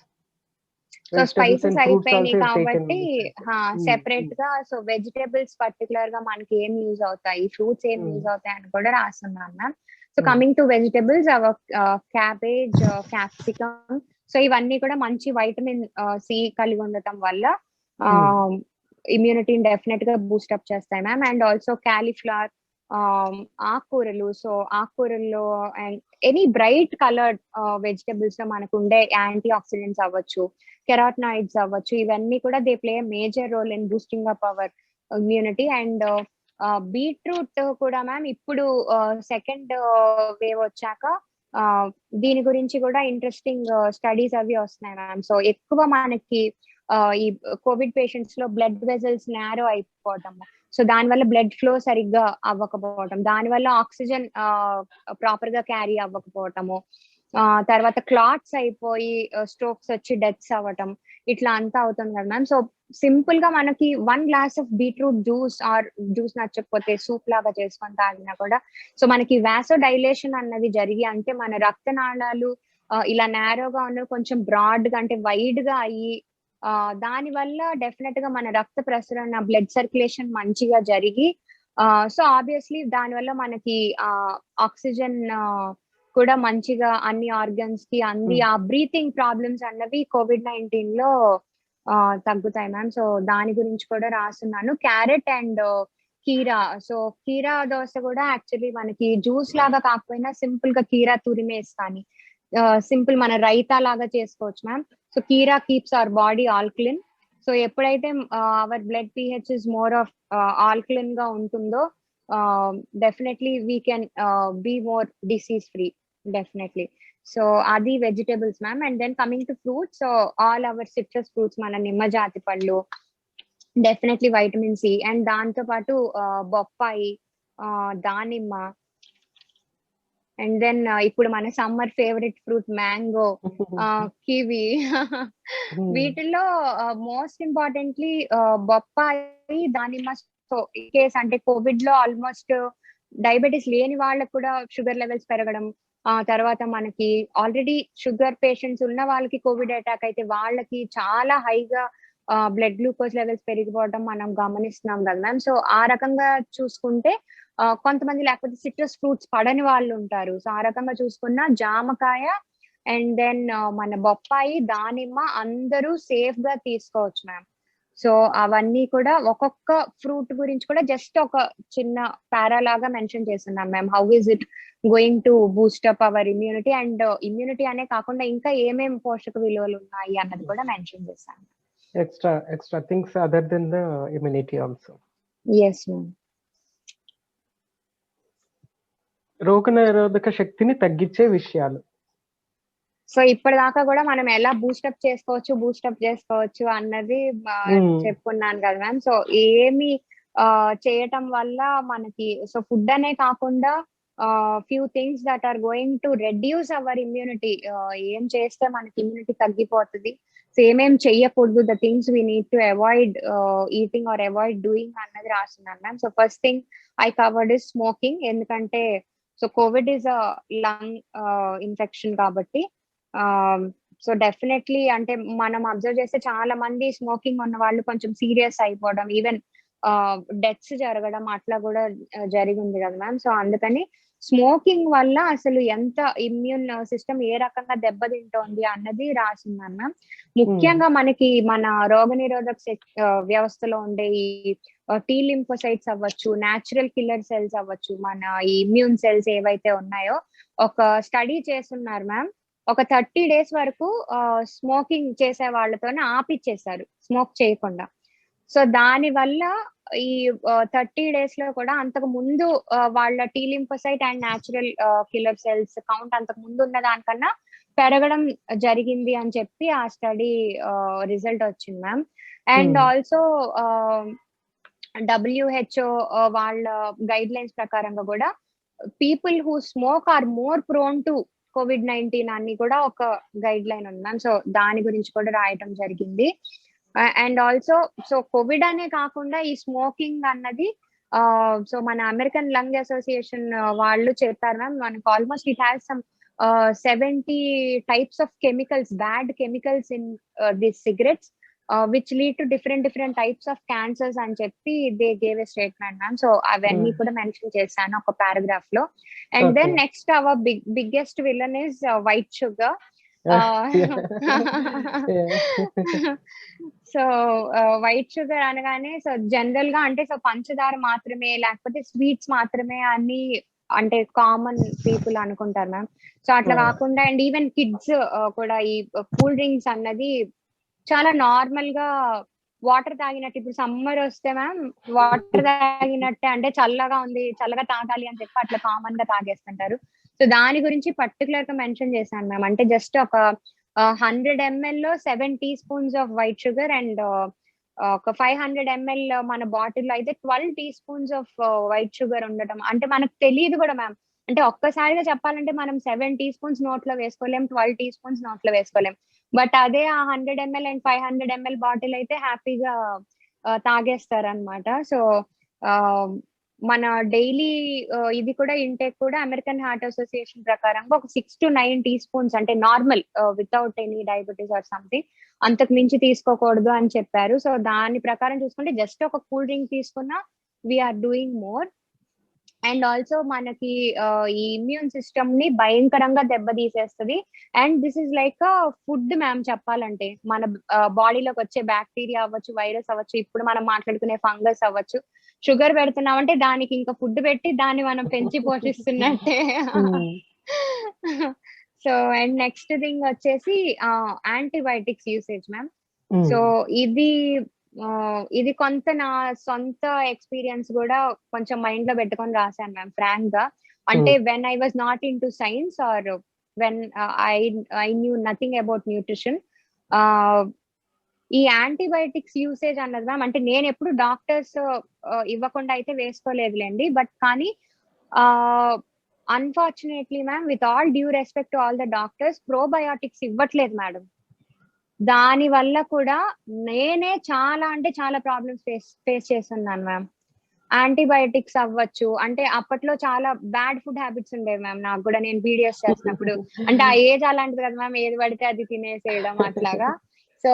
So Vegetables spices and fruits అయిపోయినాయి also you've taken కాబట్టి this time. Separate గా so vegetables particular గా మనకి ఏం యూజ్ అవుతాయి, ఫ్రూట్స్ ఏం యూజ్ అవుతాయి అని కూడా రాస్తున్నాను ma'am. So coming to vegetables, cabbage, capsicum, so ఇవన్నీ కూడా మంచి వైటమిన్ సి కలిగి ఉండటం వల్ల ఇమ్యూనిటీని డెఫినెట్ గా బూస్టప్ చేస్తాయి మ్యామ్. అండ్ ఆల్సో క్యాలీఫ్లవర్, ఆకుకూరలు, సో ఆకుకూరల్లో and any bright coloured vegetables లో మనకు ఉండే యాంటీ ఆక్సిడెంట్స్ అవ్వచ్చు, కెరాటినాయిడ్స్ అవ్వచ్చు, ఇవన్నీ కూడా they play major role in boosting up our immunity. And beetroot కూడా మ్యామ్ ఇప్పుడు సెకండ్ వేవ్ వచ్చాక దీని గురించి కూడా ఇంట్రెస్టింగ్ స్టడీస్ అవి వస్తున్నాయి మ్యామ్. సో ఎక్కువ మనకి ఈ కోవిడ్ పేషెంట్స్ లో బ్లడ్ వెజల్స్ నారో అయిపోవటము, సో దానివల్ల బ్లడ్ ఫ్లో సరిగ్గా అవ్వకపోవటం, దానివల్ల ఆక్సిజన్ ప్రాపర్ గా క్యారీ అవ్వకపోవటము, తర్వాత క్లాట్స్ అయిపోయి స్ట్రోక్స్ వచ్చి డెత్స్ అవ్వటం, ఇట్లా అంతా అవుతుంది కదా మ్యామ్. సో సింపుల్ గా మనకి 1 glass of beetroot juice or juice నచ్చకపోతే సూప్ లాగా చేసుకొని తాగినా కూడా సో మనకి వాసో డైలేషన్ అన్నది జరిగి, అంటే మన రక్తనాళాలు ఇలా నారోగా ఉన్నవి కొంచెం బ్రాడ్ గా అంటే వైడ్ గా అయ్యి దాని వల్ల డెఫినెట్ గా మన రక్త ప్రసరణ, బ్లడ్ సర్క్యులేషన్ మంచిగా జరిగి సో ఆబ్వియస్లీ దానివల్ల మనకి ఆక్సిజన్ కూడా మంచిగా అన్ని ఆర్గన్స్ కి అంది, ఆ బ్రీతింగ్ ప్రాబ్లమ్స్ అన్నవి COVID-19 లో తగ్గుతాయి మ్యామ్. సో దాని గురించి కూడా రాస్తున్నాను. క్యారెట్ అండ్ కీరా, సో కీరా దోశ కూడా యాక్చువల్లీ మనకి జ్యూస్ లాగా కాకపోయినా సింపుల్ గా కీరా తురిమేసి కానీ సింపుల్ మన రైతా లాగా చేసుకోవచ్చు ma'am. So kheera keeps our body alkaline. So ఎప్పుడైతే our blood pH is more of alkaline గా ఉంటుందో definitely we can be more disease free definitely. So అది vegetables ma'am. And then coming to fruits, so all our citrus fruits, మన నిమ్మ జాతి పళ్ళు definitely vitamin C, and దాంతో పాటు బొప్పాయి, దానిమ్మ, అండ్ దెన్ ఇప్పుడు మన summer favourite fruit mango, kiwi. వీటిల్లో మోస్ట్ ఇంపార్టెంట్లీ బొప్పాయి, దానిమ్మ. సో ఇన్ కేస్ అంటే కోవిడ్ లో ఆల్మోస్ట్ డయాబెటీస్ లేని వాళ్ళకు కూడా షుగర్ లెవెల్స్ పెరగడం, తర్వాత మనకి ఆల్రెడీ షుగర్ పేషెంట్స్ ఉన్న వాళ్ళకి కోవిడ్ అటాక్ అయితే వాళ్ళకి చాలా హైగా బ్లడ్ గ్లూకోజ్ లెవెల్స్ పెరిగిపోవడం మనం గమనిస్తున్నాం కదా మ్యామ్. సో ఆ రకంగా చూసుకుంటే కొంతమంది లేకపోతే సిట్రస్ ఫ్రూట్స్ పడని వాళ్ళు ఉంటారు. సో ఆ రకంగా చూసుకున్న జామకాయ అండ్ దెన్ మన బొప్పాయి, దానిమ్మ అందరూ సేఫ్ గా తీసుకోవచ్చు మ్యామ్. సో అవన్నీ కూడా ఒక్కొక్క ఫ్రూట్ గురించి కూడా జస్ట్ ఒక చిన్న పారా లాగా మెన్షన్ చేస్తున్నాం ma'am. How is it going to boost up our immunity, and immunity అనే కాకుండా ఇంకా ఏమేమి పోషక విలువలు ఉన్నాయి అన్నది కూడా మెన్షన్ చేశాను. Extra things other than the immunity also. Yes ma'am. రోగనిరోధక శక్తిని తగ్గించే విషయాలు. సో ఇప్పటిదాకా కూడా మనం ఎలా బూస్టప్ చేసుకోవచ్చు అన్నది చెప్పుకున్నాను కదా మ్యామ్. సో ఏమి చేయటం వల్ల మనకి సో ఫుడ్ అనే కాకుండా few things that are going to reduce our immunity, ఏం చేస్తే మనకి ఇమ్యూనిటీ తగ్గిపోతుంది, సో ఏమేం చెయ్యకూడదు, the things we need to avoid eating or avoid doing అన్నది రాస్తున్నాను ma'am. So first thing I covered is smoking, ఎందుకంటే so COVID is a lung infection కాబట్టి సో డెఫినెట్లీ అంటే మనం అబ్జర్వ్ చేస్తే చాలా మంది స్మోకింగ్ ఉన్న వాళ్ళు కొంచెం సీరియస్ అయిపోవడం, ఈవెన్ డెత్స్ జరగడం అట్లా కూడా జరిగింది కదా మ్యామ్. సో అందుకని స్మోకింగ్ వల్ల అసలు ఎంత ఇమ్యూన్ సిస్టమ్ ఏ రకంగా దెబ్బతింటోంది అన్నది రాసిందన్న. ముఖ్యంగా మనకి మన రోగనిరోధక వ్యవస్థలో ఉండే ఈ టీ లింఫోసైట్స్ అవ్వచ్చు, న్యాచురల్ కిల్లర్ సెల్స్ అవ్వచ్చు, మన ఈ ఇమ్యూన్ సెల్స్ ఏవైతే ఉన్నాయో ఒక స్టడీ చేస్తున్నారు మ్యామ్. ఒక 30 days వరకు స్మోకింగ్ చేసే వాళ్ళతోనే ఆపిచ్చేసారు స్మోక్ చేయకుండా. సో దాని వల్ల ఈ 30 days లో కూడా అంతకు ముందు వాళ్ళ T lymphocyte and natural killer cells count అంతకు ముందు ఉన్న దానికన్నా పెరగడం జరిగింది అని చెప్పి ఆ స్టడీ రిజల్ట్ వచ్చింది మ్యామ్. అండ్ ఆల్సో WHO వాళ్ళ గైడ్ లైన్స్ ప్రకారంగా కూడా people who smoke are more prone to COVID-19 అని కూడా ఒక గైడ్ లైన్ ఉంది మ్యామ్. సో దాని గురించి కూడా రాయటం జరిగింది. అండ్ ఆల్సో సో కోవిడ్ అనే కాకుండా ఈ స్మోకింగ్ అన్నది సో మన అమెరికన్ లంగ్ అసోసియేషన్ వాళ్ళు చెప్పారు మ్యామ్, మనకు almost it has some 70 types of chemicals, bad chemicals in these cigarettes, which lead to different types of cancers అని చెప్పి they gave a statement, ma'am. So అవన్నీ కూడా mention చేశాను ఒక పారాగ్రాఫ్ లో. And then Okay. Next our biggest villain is white sugar. Yeah. So white sugar అనగానే so general గా అంటే సో పంచదార మాత్రమే లేకపోతే స్వీట్స్ మాత్రమే అని అంటే కామన్ పీపుల్ అనుకుంటారు మ్యామ్. సో అట్లా కాకుండా అండ్ ఈవెన్ కిడ్స్ కూడా ఈ కూల్ డ్రింక్స్ అన్నది చాలా నార్మల్ గా వాటర్ తాగినట్టు, ఇప్పుడు సమ్మర్ వస్తే మ్యామ్ వాటర్ తాగినట్టే, అంటే చల్లగా ఉంది చల్లగా తాగాలి అని చెప్పి అట్లా కామన్ గా తాగేస్తుంటారు. సో దాని గురించి పర్టికులర్ గా మెన్షన్ చేశాను మ్యామ్. అంటే జస్ట్ ఒక 100 ml లో 7 teaspoons off white sugar and ఒక 500 ml మన బాటిల్ అయితే 12 teaspoons ఆఫ్ వైట్ షుగర్ ఉండటం అంటే మనకు తెలియదు కూడా మ్యామ్. అంటే ఒక్కసారిగా చెప్పాలంటే మనం 7 teaspoons నోట్లో వేసుకోలేం, 12 teaspoons నోట్లో వేసుకోలేం. బట్ అదే ఆ 100 ml అండ్ 500 ml బాటిల్ అయితే హ్యాపీగా తాగేస్తారు అనమాట. సో మన డైలీ ఇది కూడా ఇంటేక్ కూడా అమెరికన్ హార్ట్ అసోసియేషన్ ప్రకారంగా ఒక 6 to 9 teaspoons అంటే normal without any diabetes or something అంతకు మించి తీసుకోకూడదు అని చెప్పారు. సో దాని ప్రకారం చూసుకుంటే జస్ట్ ఒక కూల్ డ్రింక్ తీసుకున్నా we are doing more. And also మనకి ఈ ఇమ్యూన్ సిస్టమ్ ని భయంకరంగా దెబ్బతీసేస్తుంది. And this is like food ma'am చెప్పాలంటే, మన బాడీలోకి వచ్చే బ్యాక్టీరియా అవ్వచ్చు, వైరస్ అవ్వచ్చు, ఇప్పుడు మనం మాట్లాడుకునే ఫంగస్ అవ్వచ్చు, షుగర్ పెడుతున్నామంటే దానికి ఇంకా ఫుడ్ పెట్టి దాన్ని మనం పెంచి పోషిస్తున్నట్టే. సో అండ్ నెక్స్ట్ థింగ్ వచ్చేసి యాంటీబయాటిక్స్ యూసేజ్ మ్యామ్. సో ఇది కొంత నా సొంత ఎక్స్పీరియన్స్ కూడా కొంచెం మైండ్ లో పెట్టుకొని రాశాను మ్యామ్ ఫ్రాంక్ గా. అంటే when I was not into science or when I knew nothing about nutrition, ఈ యాంటీబయాటిక్స్ యూసేజ్ అన్నది మ్యామ్ అంటే నేను ఎప్పుడు డాక్టర్స్ ఇవ్వకుండా అయితే వేసుకోలేదులేండి. బట్ కానీ unfortunately ma'am, with all due respect to all the doctors, probiotics ఇవ్వట్లేదు మేడం. దాని వల్ల కూడా నేనే చాలా అంటే చాలా ప్రాబ్లమ్స్ ఫేస్ చేస్తున్నాను మ్యామ్. యాంటీబయాటిక్స్ అవ్వచ్చు అంటే అప్పట్లో చాలా బ్యాడ్ ఫుడ్ హ్యాబిట్స్ ఉండేవి మ్యామ్ నాకు కూడా, నేను వీడియోస్ చేసినప్పుడు. అంటే ఆ ఏజ్ అలాంటిది కదా మ్యామ్, ఏది పడితే అది తినేసేయడం అట్లాగా. సో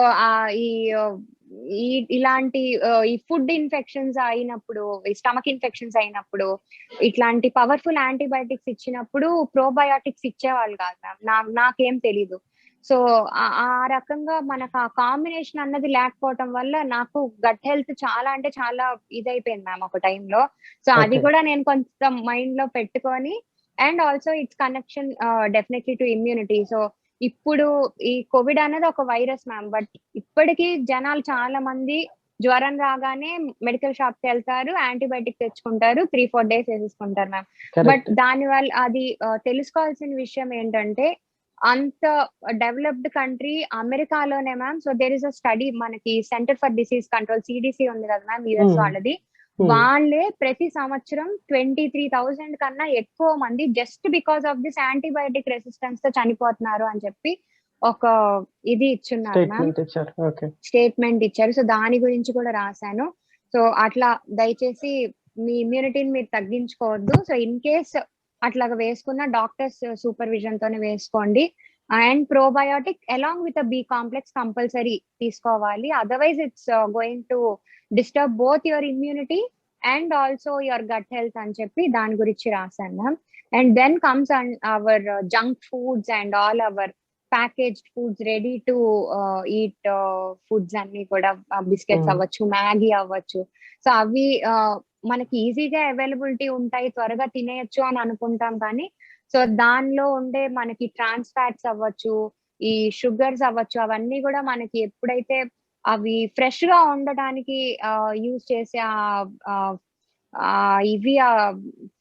ఇలాంటి ఈ ఫుడ్ ఇన్ఫెక్షన్స్ అయినప్పుడు, ఈ స్టమక్ ఇన్ఫెక్షన్స్ అయినప్పుడు ఇట్లాంటి పవర్ఫుల్ యాంటీబయాటిక్స్ ఇచ్చినప్పుడు ప్రోబయాటిక్స్ ఇచ్చేవాళ్ళు కాదు మ్యామ్. నాకేం తెలీదు. సో ఆ రకంగా మనకు ఆ కాంబినేషన్ అన్నది లేకపోవటం వల్ల నాకు గట్ హెల్త్ చాలా అంటే చాలా ఇదైపోయింది మ్యామ్ ఒక టైంలో. సో అది కూడా నేను కొంచెం మైండ్ లో పెట్టుకొని, and also it's connection definitely to immunity. So ఇప్పుడు ఈ కోవిడ్ అనేది ఒక వైరస్ మ్యామ్, బట్ ఇప్పటికీ జనాలు చాలా మంది జ్వరం రాగానే మెడికల్ షాప్ కి వెళ్తారు, యాంటీబయాటిక్ తెచ్చుకుంటారు, 3-4 days వేసేసుకుంటారు మ్యామ్. బట్ దానివల్ల అది తెలుసుకోవాల్సిన విషయం ఏంటంటే, అంత డెవలప్డ్ కంట్రీ అమెరికాలోనే ma'am. So there is a study, మనకి centre for disease control CDC ఉంది కదా మ్యామ్, యుఎస్ వాళ్ళది. వాళ్ళే ప్రతి సంవత్సరం 23,000 కన్నా ఎక్కువ మంది just because of this antibiotic resistance తో చనిపోతున్నారు అని చెప్పి ఒక ఇది ఇచ్చున్నారు మ్యామ్, స్టేట్మెంట్ ఇచ్చారు. సో దాని గురించి కూడా రాశాను. సో అట్లా దయచేసి మీ ఇమ్యూనిటీని మీరు తగ్గించుకోవద్దు. సో ఇన్ కేస్ అట్లాగా వేసుకున్న డాక్టర్స్ సూపర్విజన్ తోనే వేసుకోండి. And probiotic along with B complex compulsory తీసుకోవాలి, otherwise it's going to disturb both your immunity and also your gut health అని చెప్పి దాని గురించి రాశాను ma'am. And then comes our junk foods and all our packaged foods, ready to eat foods అన్ని కూడా, biscuits అవ్వచ్చు, Maggi అవ్వచ్చు. So అవి మనకి ఈజీగా అవైలబిలిటీ ఉంటాయి, త్వరగా తినేయచ్చు అని అనుకుంటాం. కానీ సో దానిలో ఉండే మనకి ట్రాన్స్ ఫ్యాట్స్ అవ్వచ్చు, ఈ షుగర్స్ అవ్వచ్చు, అవన్నీ కూడా మనకి ఎప్పుడైతే అవి ఫ్రెష్ గా ఉండటానికి యూజ్ చేసే ఇవి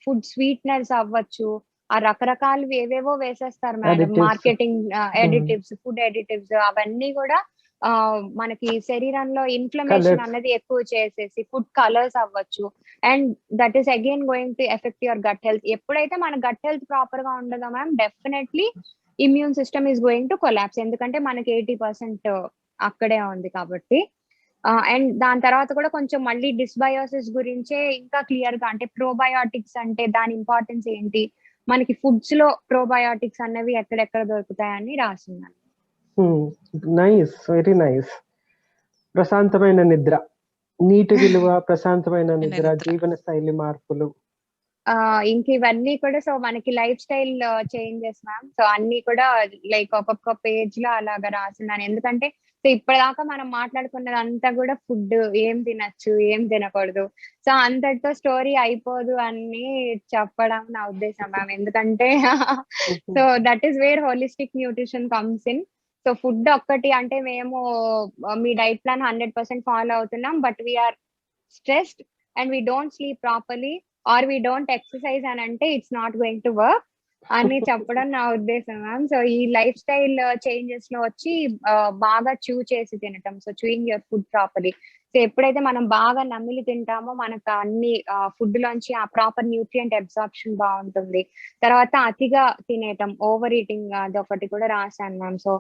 ఫుడ్ స్వీట్నర్స్ అవ్వచ్చు, ఆ రకరకాలు ఏవేవో వేసేస్తారు madam, marketing additives, food additives, అవన్నీ కూడా మనకి శరీరంలో ఇన్ఫ్లమేషన్ అన్నది ఎక్కువ చేసేసి, ఫుడ్ కలర్స్ అవ్వచ్చు, and that is again going to effect your gut health. ఎప్పుడైతే మన గట్ హెల్త్ ప్రాపర్ గా ఉండదో ma'am, definitely immune system is going to collapse, ఎందుకంటే మనకి 80% అక్కడే ఉంది కాబట్టి. అండ్ దాని తర్వాత కూడా కొంచెం మళ్ళీ డిస్బయోసిస్ గురించే ఇంకా క్లియర్ గా, అంటే ప్రోబయోటిక్స్ అంటే దాని ఇంపార్టెన్స్ ఏంటి, మనకి ఫుడ్స్ లో ప్రోబయోటిక్స్ అన్నవి ఎక్కడెక్కడ దొరుకుతాయని రాస్తున్నాను. Nice, very nice. ప్రశాంతమైన నిద్ర, నీటి విలువ, ప్రశాంతమైన నిద్ర, జీవన శైలి మార్పులు, ఇంక ఇవన్నీ కూడా సో మనకి life style changes ma'am. So అన్ని కూడా లైక్ ఒక్కొక్క పేజ్ లో అలాగా రాస్తున్నాను. ఎందుకంటే సో ఇప్పటిదాకా మనం మాట్లాడుకున్నది అంతా కూడా ఫుడ్, ఏం తినచ్చు ఏం తినకూడదు, సో అంతటితో స్టోరీ అయిపోదు అని చెప్పడం నా ఉద్దేశం మ్యామ్. ఎందుకంటే so that is where holistic nutrition comes in. So food ఒక్కటి అంటే మేము మీ డైట్ ప్లాన్ 100% ఫాలో అవుతున్నాం, but we're stressed and we don't sleep properly or we don't exercise అని అంటే it's not going to work అని చెప్పడం నా ఉద్దేశం మ్యామ్. సో ఈ లైఫ్ స్టైల్ చేంజెస్ లో వచ్చి బాగా చూ చేసి తినటం, so chewing your food properly. So ఎప్పుడైతే మనం బాగా నమిలి తింటామో మనకు అన్ని ఫుడ్ లోంచి ఆ ప్రాపర్ న్యూట్రియంట్ అబ్సార్ప్షన్ బాగుంటుంది. తర్వాత అతిగా తినేయటం, ఓవర్ ఈటింగ్, అదొకటి కూడా రాశాను ma'am. So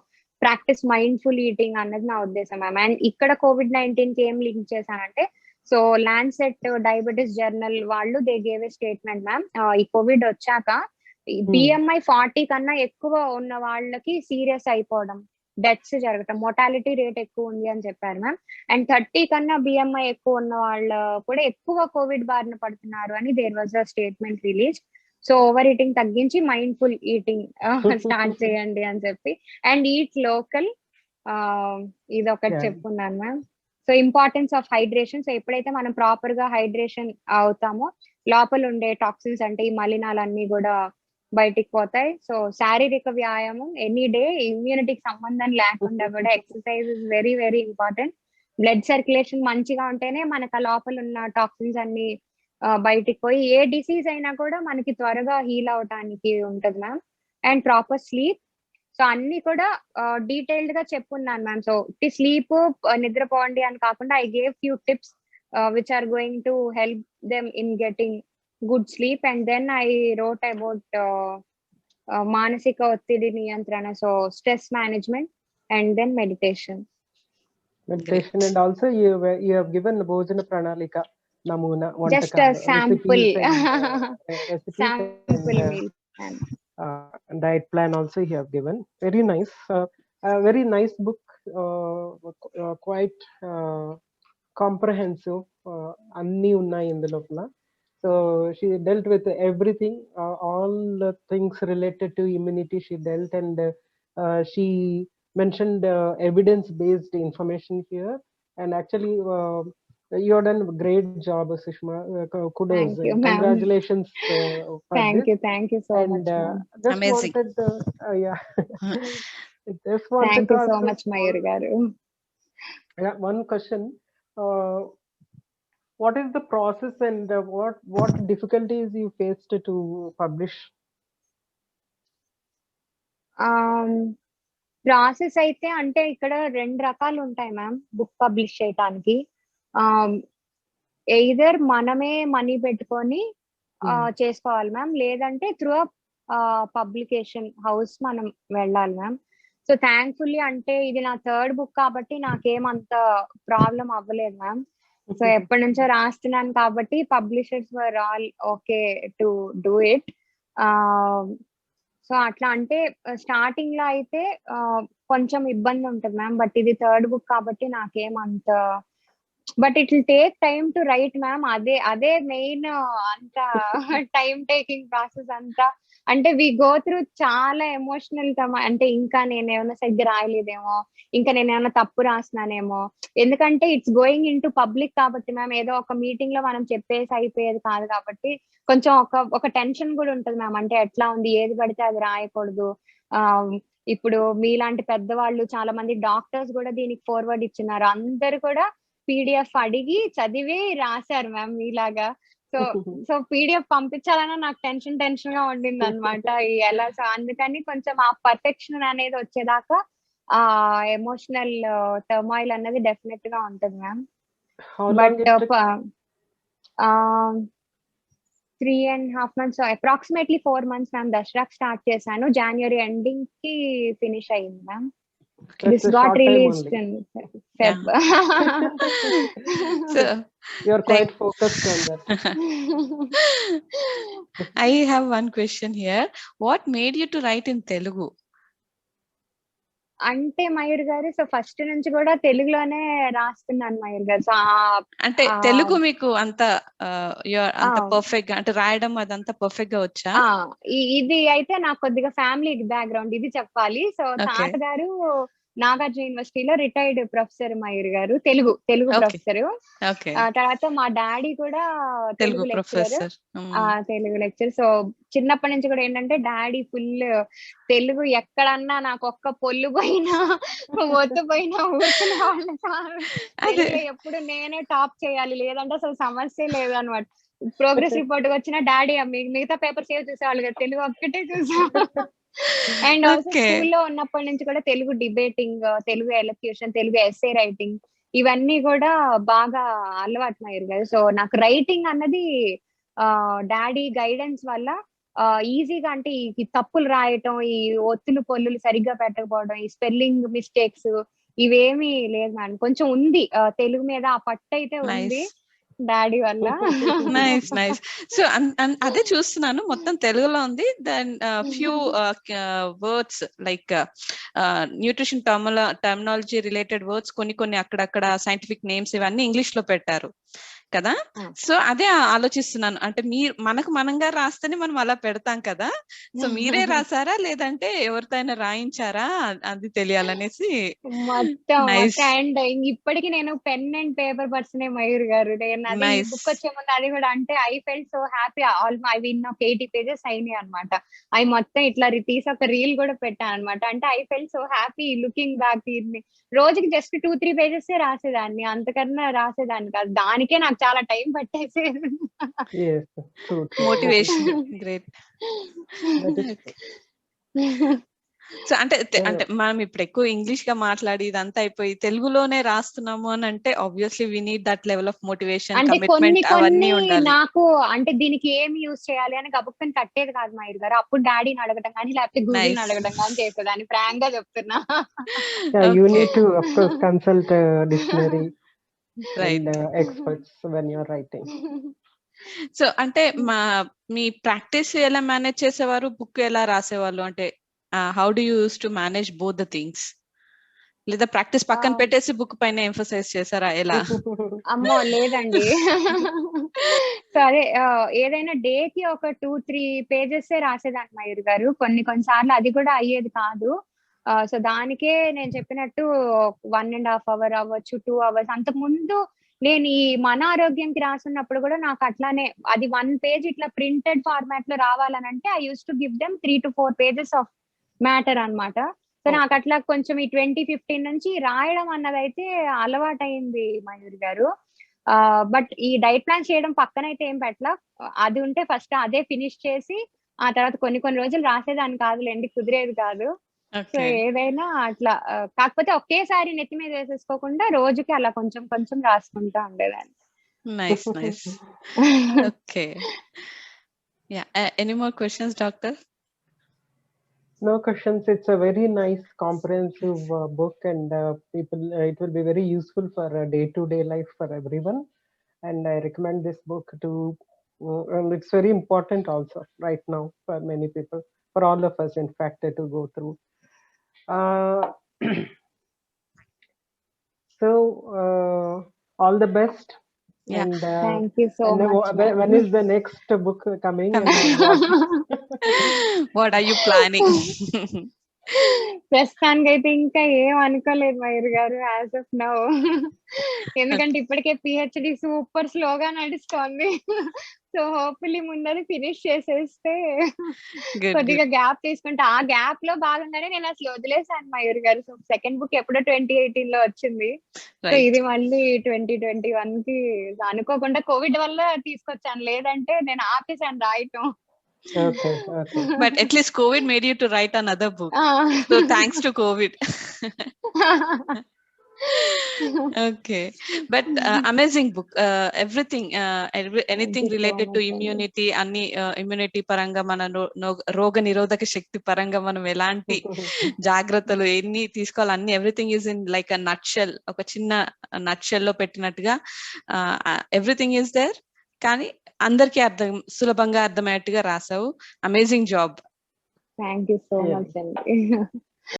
practice mindful eating అన్నది నా ఉద్దేశం మ్యామ్. అండ్ ఇక్కడ COVID-19 కి ఏం లింక్ చేశానంటే సో లాన్సెట్ డయాబెటిస్ జర్నల్ వాళ్ళు they gave a statement ma'am. ఈ కోవిడ్ వచ్చాక BMI 40 కన్నా ఎక్కువ ఉన్న వాళ్ళకి సీరియస్ అయిపోవడం, డెత్స్ జరగటం, మోర్టాలిటీ రేట్ ఎక్కువ ఉంది అని చెప్పారు మ్యామ్. అండ్ 30 కన్నా BMI ఎక్కువ ఉన్న వాళ్ళు కూడా ఎక్కువ కోవిడ్ బారిన పడుతున్నారు అని there was a statement release. So over eating తగ్గించి మైండ్ఫుల్ ఈటింగ్ స్టార్ట్ చేయండి అని చెప్పి, అండ్ ఈట్ లోకల్, ఇది ఒకటి చెప్పున్నాను ma'am. So importance of hydration. So ఎప్పుడైతే మనం ప్రాపర్ గా హైడ్రేషన్ అవుతామో లోపల ఉండే టాక్సిన్స్ అంటే ఈ మలినాలన్నీ కూడా బయటికి పోతాయి. సో శారీరక వ్యాయామం ఎనీ డే, ఇమ్యూనిటీకి సంబంధం లేకుండా కూడా exercise is very very important. Blood circulation మంచిగా ఉంటేనే మనకు ఆ లోపల ఉన్న టాక్సిన్స్ అన్ని బయటికి పోయి ఏ డిసీజ్ అయినా కూడా మనకి త్వరగా హీల్ అవటానికి ఉంటది ma'am. And proper sleep. So అన్ని కూడా డీటెయిల్డ్ గా చెప్పున్నాను మ్యామ్. సో స్లీప్, నిద్రపోండి అని కాకుండా I gave few tips which are going to help them in getting good sleep. And then I wrote about మానసిక ఒత్తిడి నియంత్రణ, so stress management, and then meditation. And also you have given భోజన ప్రణాళిక నమూనా, just a sample sample meal diet plan also you have given. Very nice, very nice book, quite comprehensive, anni unnai indulopna. So she dealt with everything, all the things related to immunity she dealt, and she mentioned evidence based information here. And actually you have done a great job, Sushma. Kudos. Thank you, congratulations for thank this. you, thank you so And much, just amazing. wanted yeah just wanted thank to you so ask much Mayur garu. Yeah, one question. What is the process, and what difficulties you faced to publish? Process అయితే అంటే ఇక్కడ 2 రకాలు ఉంటాయి ma'am book publish చేయడానికి. Either మనమే money పెట్టుకొని చేసుకోవాలి ma'am, లేదంటే త్రూ పబ్లికేషన్ హౌస్ మనం వెళ్ళాలి మ్యామ్. సో థ్యాంక్ఫుల్లీ అంటే ఇది నా 3rd బుక్ కాబట్టి నాకేమంత ప్రాబ్లం అవ్వలేదు మ్యామ్. సో ఎప్పటి నుంచో రాస్తున్నాను కాబట్టి publishers were all okay to do it. So అట్లా అంటే స్టార్టింగ్ లో అయితే కొంచెం ఇబ్బంది ఉంటుంది మ్యామ్, బట్ ఇది 3rd బుక్ కాబట్టి నాకేమంత, but it will take time to write ma'am. అదే మెయిన్ అంత టైం టేకింగ్ ప్రాసెస్ అంతా. అంటే వి గో త్రూ చాలా ఎమోషనల్ అంటే ఇంకా నేను ఏమైనా సరిగ్గా రాయలేదేమో, ఇంకా నేను ఏమైనా తప్పు రాసినానేమో, ఎందుకంటే it's going in to public కాబట్టి మ్యామ్. ఏదో ఒక మీటింగ్ లో మనం చెప్పేసి అయిపోయేది కాదు కాబట్టి కొంచెం ఒక టెన్షన్ కూడా ఉంటుంది మ్యామ్. అంటే ఎట్లా ఉంది, ఏది పడితే అది రాయకూడదు. ఇప్పుడు మీలాంటి పెద్దవాళ్ళు చాలా మంది డాక్టర్స్ కూడా దీనికి ఫార్వర్డ్ ఇచ్చినారు, అందరు కూడా PDF అడిగి చదివి రాశారు మ్యామ్ మీలాగా. సో PDF పంపించాలన్నా నాకు టెన్షన్ గా ఉండింది అనమాట ఎలా. సో అందుకని కొంచెం ఆ పర్ఫెక్షన్ అనేది వచ్చేదాకా ఆ ఎమోషనల్ టర్మాయిల్ అన్నది డెఫినెట్ గా ఉంటుంది ma'am. But 3.5 months, approximately 4 months ma'am. దసరాకి స్టార్ట్ చేశాను, January ఎండింగ్ కి ఫినిష్ అయ్యింది ma'am. This got released in Feb. So You're like quite focused on that. I have one question here. What made you to write in Telugu? అంటే మయూర్ గారు so first నుంచి కూడా తెలుగులోనే రాస్తున్నాను మయూర్ గారు. సో అంటే తెలుగు మీకు అంత అంత పర్ఫెక్ట్ గా అంటే రాయడం అదంతా పర్ఫెక్ట్ గా వచ్చా? ఇది అయితే నాకు కొద్దిగా ఫ్యామిలీ బ్యాక్గ్రౌండ్ ఇది చెప్పాలి. సో తాతగారు నాగార్జున యూనివర్సిటీలో రిటైర్డ్ ప్రొఫెసర్ మయూర్ గారు, తెలుగు ప్రొఫెసర్. తర్వాత మా డాడీ కూడా Telugu lecturer. Telugu lecture. So చిన్నప్పటి నుంచి కూడా ఏంటంటే డాడీ ఫుల్ తెలుగు, ఎక్కడన్నా నాకు ఒక్క పొల్లు పోయినా ఒత్తు పోయినా ఊరుకునే వాళ్ళు. ఎప్పుడు నేనే టాప్ చేయాలి, లేదంటే అసలు సమస్య లేదు అనమాట. ప్రోగ్రెస్ రిపోర్ట్ వచ్చిన డాడీ మిగతా పేపర్స్ ఏవి చూసేవాళ్ళు కదా, తెలుగు ఒక్కటే చూసేవాళ్ళు. అండ్ ఆల్సో స్కూల్లో ఉన్నప్పటి నుంచి కూడా Telugu debating, Telugu elocution, Telugu essay writing ఇవన్నీ కూడా బాగా అలవాటు అయ్యారు కదా. సో నాకు రైటింగ్ అన్నది డాడీ గైడెన్స్ వల్ల ఈజీగా, అంటే ఈ తప్పులు రాయటం, ఈ ఒత్తులు పొల్లులు సరిగ్గా పెట్టకపోవడం, ఈ స్పెల్లింగ్ మిస్టేక్స్ ఇవేమీ లేదు మేడం. కొంచెం ఉంది తెలుగు మీద ఆ పట్టు అయితే ఉంది డాడీ వల్ల. నైస్. సో అదే చూస్తున్నాను, మొత్తం తెలుగులో ఉంది. Then few words like nutrition terminology related words కొన్ని అక్కడక్కడ సైంటిఫిక్ నేమ్స్ ఇవన్నీ ఇంగ్లీష్ లో పెట్టారు కదా. సో అదే ఆలోచిస్తున్నాను, అంటే మీరు మనంగా రాస్తేనే మనం అలా పెడతాం కదా. సో మీరే రాసారా లేదంటే ఎవరితోనైనా రాయించారా అది తెలియాలనేసి. అండ్ ఇప్పటికి నేను pen and paper person Mayur గారు. నేను బుక్ వచ్చే ముందు అది కూడా అంటే I felt so happy. I win 80 pages అయినాయి అనమాట. అవి మొత్తం ఇట్లా తీసి ఒక రీల్ కూడా పెట్టాను అనమాట. అంటే I felt so happy looking back. రోజుకి జస్ట్ 2-3 pages రాసేదాన్ని, అంతకన్నా రాసేదాన్ని కాదు. దానికే నాకు చాలా టైం పట్టేసేది. Motivation great. సో అంటే మనం ఇప్పుడు ఎక్కువ ఇంగ్లీష్ గా మాట్లాడి ఇదంతా అయిపోయి తెలుగులోనే రాస్తున్నాము అని అంటే obviously we need that level of motivation, commitment అవన్నీ ఉండాలి. నాకు అంటే దీనికి ఏం యూజ్ చేయాలి అని గబుక్కని కట్టేది కాదు మయూర్ గారు. అప్పుడు డాడీని అడగడం కానీ లేకపోతే గూగుల్ని అడగడం కానీ చేసేదాన్ని. ఫ్రాంక్ గా చెప్తున్నా. You need to of course consult dictionary and experts when you are writing. So అంటే మీ ప్రాక్టీస్ ఎలా మేనేజ్ చేసేవారు, బుక్ ఎలా రాసేవాళ్ళు? అంటే how do you use to manage both the things? లేదా ప్రాక్టీస్ పక్కన పెట్టేసి బుక్ పైన ఎంఫసైజ్ చేసారా ఎలా? అమ్మో లేదండి. సో అదే ఏదైనా డే కి ఒక 2-3 pages రాసేదాన్ని మయూర్ గారు. కొన్నిసార్లు అది కూడా అయ్యేది కాదు. సో దానికే నేను చెప్పినట్టు 1.5 hour అవ్వచ్చు, 2 hours. అంతకు ముందు నేను ఈ మన ఆరోగ్యంకి రాసున్నప్పుడు కూడా నాకు అట్లానే అది 1 page ఇట్లా ప్రింటెడ్ ఫార్మాట్ లో రావాలనంటే I use to give them 3 to 4 pages of matter అన్నమాట. సో నాకు అట్లా కొంచెం ఈ 2015 నుంచి రాయడం అన్నదైతే అలవాటు అయింది మయూర్ గారు. బట్ ఈ డైట్ ప్లాన్ చేయడం పక్కన అయితే ఏం పెట్టలా. అది ఉంటే ఫస్ట్ అదే ఫినిష్ చేసి ఆ తర్వాత కొన్ని రోజులు రాసేదాన్ని కాదులేండి, కుదిరేది కాదు. సో ఏదైనా అట్లా కాకపోతే ఒకేసారి నెత్తి మీద వేసేసుకోకుండా రోజుకి అలా కొంచెం రాసుకుంటా ఉండేదాన్ని. Nice. Okay, yeah. Any more questions doctor? No questions. It's a very nice comprehensive book, and people it will be very useful for day-to-day life for everyone, and I recommend this book to and it's very important also right now for many people, for all of us in fact, to go through. So all the best. Yeah. And thank you so much. When is the next book coming? What are you planning? ప్రస్తుతానికి అయితే ఇంకా ఏం అనుకోలేదు మయూర్ గారు as of now. ఎందుకంటే ఇప్పటికే PhD super స్లోగా నడుస్తోంది. సో హోప్ఫుల్లీ ముందర ఫినిష్ చేసేస్తే కొద్దిగా గ్యాప్ తీసుకుంటే ఆ గ్యాప్ లో భాగంగానే నేను అసలు వదిలేసాను మయూర్ గారు. సో సెకండ్ బుక్ ఎప్పుడో 2018 లో వచ్చింది. సో ఇది మళ్ళీ 2021 కి అనుకోకుండా కోవిడ్ వల్ల తీసుకొచ్చాను, లేదంటే నేను ఆపేసాను రాయటం. Okay. But at least COVID made you to write another book. So thanks to COVID. Okay, but amazing book. Everything, anything Thank you so related to much అండి. immunity, అన్ని immunity పరంగా మన రోగ నిరోధక శక్తి పరంగా మనం ఎలాంటి జాగ్రత్తలు ఎన్ని తీసుకోవాలి అన్ని everything is in like a nutshell, ఒక చిన్న నట్షెల్ లో పెట్టినట్టుగా ఎవ్రీథింగ్ ఈజ్ దేర్. కానీ అందరికీ సులభంగా అర్థమయ్యేట్టుగా రాసావు. Amazing job. Thank you so Yeah. Much అండి.